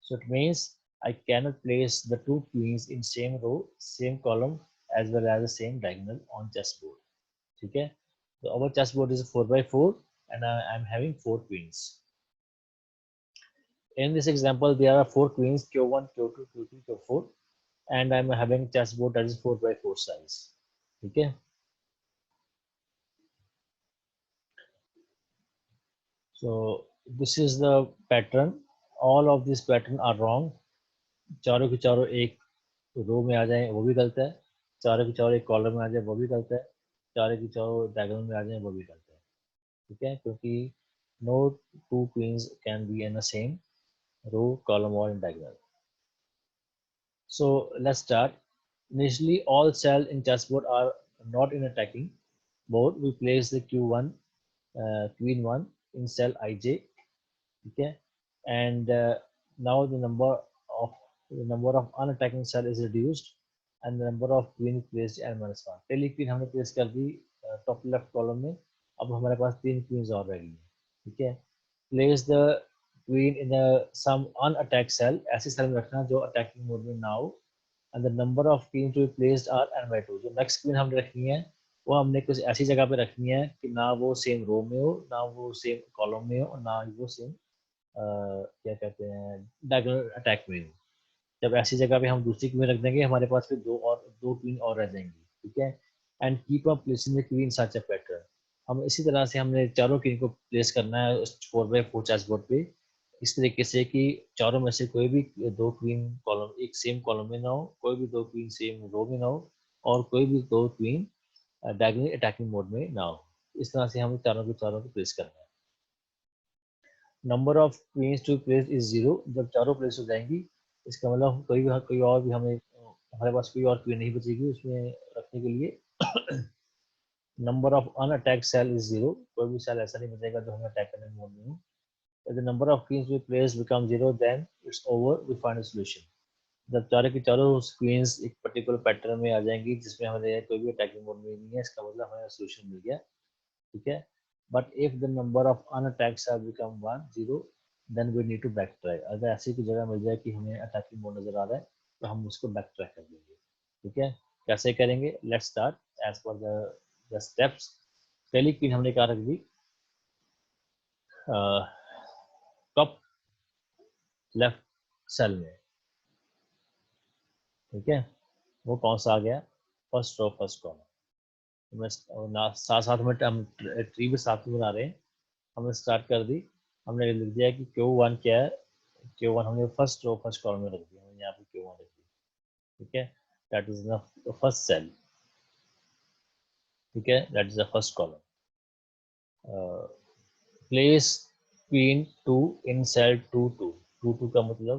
So it means I cannot place the two queens in same row, same column as well as the same diagonal on chessboard. ठीक है. So our chessboard is 4x4 and I am having 4 queens. In this example, there are 4 queens Q1, Q2, Q3, Q4 and I'm having chessboard that is 4x4 size. ठीक है. So this is the pattern. All of these pattern are wrong. चारों के चारों एक रो में आ जाए वो भी गलत है. चारों के चारों एक कॉलम में आ जाए वो भी गलत है. चारों के चारों डायगोनल में आ जाए वो भी गलत है. ठीक है. क्योंकि no two queens can be in the same row, column or in diagonal. So let's start. Initially, all cells in chessboard are not in attacking mode. We place the Q1, Queen 1 in cell IJ. Okay, and now the number of unattacking cell is reduced, and the number of queen placed n-1. पहली queen हमने place कर दी top left column में. अब हमारे पास 3 queens और रह गई हैं. ठीक है. Place the queen in some unattacked cell. ऐसी cell में रखना जो attacking mode में ना हो. And the number of queens to be placed are n/2. जो next queen हमने रखनी है वो हमने कुछ ऐसी जगह पे रखनी है कि ना वो सेम रो में हो, ना वो सेम कॉलम में हो, ना वो सेम क्या कहते हैं डायगोनल अटैक में हो. जब ऐसी जगह पे हम दूसरी क्वीन रख देंगे हमारे पास फिर दो क्वीन और रह जाएंगी. ठीक है. And keep up placing the queen such a pattern. हम इसी तरह से हमने चारों क्वीन को प्लेस करना है 4x4 चेसबोर्ड पे इस तरीके से कि चारों में से कोई भी दो क्वीन कॉलम एक सेम कॉलम में ना हो, कोई भी दो क्वीन सेम रो में ना हो और कोई भी दो क्वीन डायगोनल अटैकिंग मोड में ना हो. इस तरह से हमें चारों को प्लेस करना है. Number of queens to place is 0. जब चारों प्लेस हो जाएंगी इसका मतलब कोई और भी हमारे पास कोई और क्वीन नहीं बचेगी उसमें रखने के लिए. Number of unattacked cell is 0. कोई भी सेल ऐसा नहीं बचेगा जो हमें अटैक करने मोड में हो. If the number of queens we place become 0, then it's over. We find a solution. जब चारों की चारों क्वींस एक पर्टिकुलर पैटर्न में आ जाएंगी जिसमें हमें कोई भी अटैकिंग मोड में नहीं है इसका मतलब हमें सोल्यूशन मिल गया. ठीक है. But if the number of unattacked cell become 1 0 then we need to backtrack. अगर ऐसी की जगह मिल जाए कि हमें अटैकिंग मोड नजर आ रहा है तो हम उसको बैक ट्रैक कर देंगे. ठीक है. कैसे करेंगे? Let's start as per the steps. पहली क्वीन हमने कहा रख दी टॉप लेफ्ट सेल में. ठीक है. वो कौन सा आ गया? First row first column. साथ साथ में हम ट्री भी साथ में बना रहे हैं. हमने स्टार्ट कर दी. हमने लिख दिया कि Q1 क्या है. Q1 हमने फर्स्ट रो फर्स्ट कॉलम में रख दिया. हमने यहाँ पे Q1 रख दिया. ठीक है. That is the first cell. ठीक है. That is the first column. Place queen 2 in cell 2 2. 2 2 का मतलब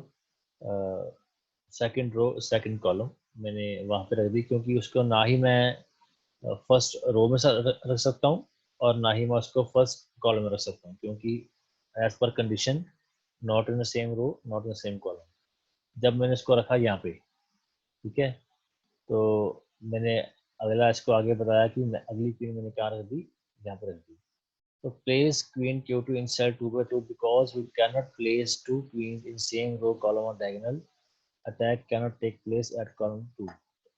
सेकंड रो सेकंड कॉलम मैंने वहाँ पे रख दी क्योंकि उसको ना ही मैं फर्स्ट रो में रख सकता हूँ और ना ही मैं उसको फर्स्ट कॉलम में रख सकता हूँ क्योंकि as per condition not in the same row not in the same column. जब मैंने इसको रखा यहाँ पे. ठीक है. तो मैंने अगला इसको आगे बताया कि अगली क्वीन मैंने कहाँ रख दी? यहाँ पे रख दी. तो place queen Q2 in cell 2x2 because we cannot place two queens in same row, column or diagonal. Attack cannot take place at column 2.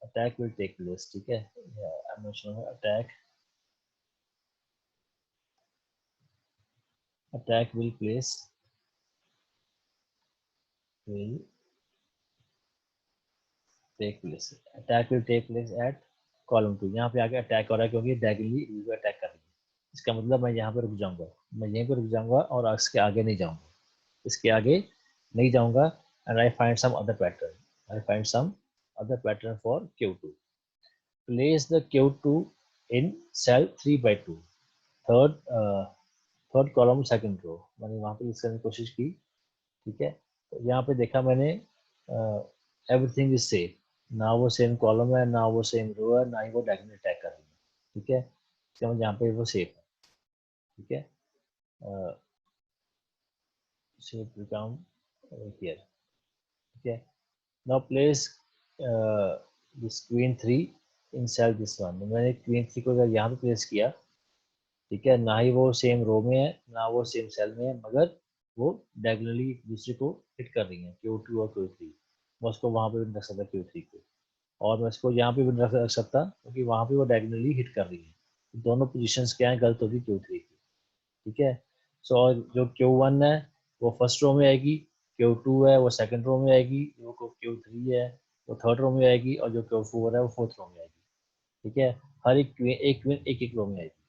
Attack will take place. ठीक है. I'm not sure. Attack will take place. Attack will take place at column 2. यहाँ पे आगे attack हो रहा है क्योंकि diagonally attack कर रही है. इसका मतलब मैं यहाँ पे रुक जाऊंगा. मैं यहीं पे रुक जाऊंगा और इसके आगे नहीं जाऊंगा. इसके आगे नहीं जाऊंगा. and I find some other pattern. I find some other pattern for Q2. Place the Q2 in cell 3/2, third column second row. मैंने वहाँ पे लिखने की कोशिश की, ठीक है। तो यहाँ पे देखा मैंने एवरीथिंग इज सेम, ना वो सेम कॉलम है, ना वो सेम रो है, ना ही वो डायगोनल अटैक कर रही है, ठीक है। इसका मतलब यहाँ पे वो सेफ है, ठीक है। सेफ बिकम हियर, ठीक है। Now place this queen 3 in cell this one. मैंने क्वीन 3 को अगर यहाँ पे प्लेस किया, ठीक है, ना ही वो सेम रो में है, ना वो सेम सेल में है, मगर वो डायगोनली एक दूसरे को हिट कर रही है, Q2 और Q3। मैं उसको वहाँ पे भी रख सकता Q3 को, और मैं इसको यहाँ पे भी रख सकता, क्योंकि वहाँ पे वो डायगोनली हिट कर रही है। तो दोनों पोजीशंस क्या है, गलत होगी Q3 की, ठीक है। सो और जो Q1 है वो फर्स्ट रो में आएगी, Q2 है वो सेकंड रो में आएगी, जो Q3 है वो थर्ड रो में आएगी, और जो Q4 है वो फोर्थ रो में आएगी, ठीक है। हर एक क्वीन एक एक रो में आएगी।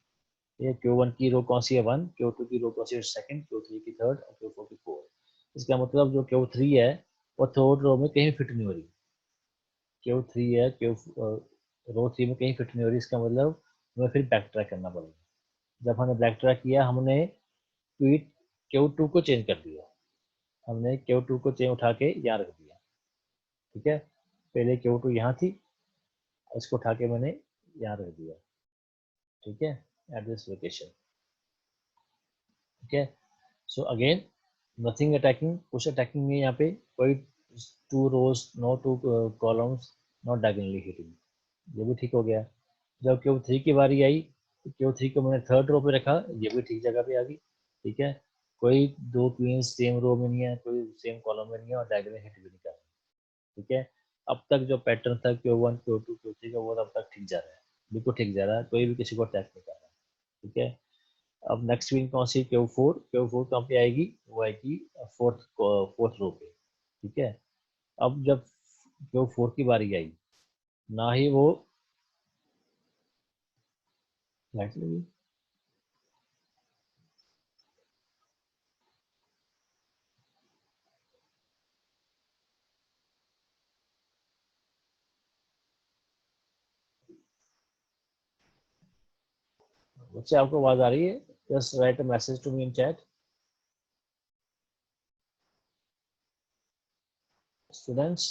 ये Q1 की रो कौन सी है, 1, Q2 की रो कौन सी है, सेकंड, Q3 की थर्ड, और Q4 की फोर्थ। इसका मतलब जो Q3 है वो थर्ड रो में कहीं फिट नहीं हो रही। Q3 है, रो 3 में कहीं फिट नहीं हो रही। इसका मतलब हमें फिर बैक ट्रैक करना पड़ेगा। जब हमने बैक ट्रैक किया, हमने ट्वीट Q2 को चेंज कर दिया, हमने Q2 को चेंज उठा के यहाँ रख दिया, ठीक है। पहले Q2 यहाँ थी, इसको उठा के मैंने यहाँ रख दिया, ठीक है, एट दिस लोकेशन, ठीक है। सो अगेन नथिंग अटैकिंग, कुछ अटैकिंग नहीं है यहाँ पे, कोई two rows, no two columns, not diagonally hitting, ये भी ठीक हो गया। जब Q3 की बारी आई, तो Q3 को मैंने थर्ड रो पे रखा, ये भी ठीक जगह पे आ गई, ठीक है। कोई दो क्वींस सेम रो में नहीं है, कोई सेम कॉलम में नहीं है, और डायगोनल हिट भी नहीं कर रही, ठीक है। अब तक जो पैटर्न था Q1 Q2 Q3 का, वो अब तक ठीक जा रहा है, बिल्कुल ठीक जा रहा है, कोई भी किसी को अटैक नहीं कर रहा है, ठीक है। अब नेक्स्ट क्वीन कौन सी, Q4 कहाँ पे आएगी, वो आएगी फोर्थ रो पे, ठीक है। अब जब Q4 की बारी आई, ना ही वो लाइट लगी, बच्चे आपको आवाज आ रही है? Just write a message to me in chat students.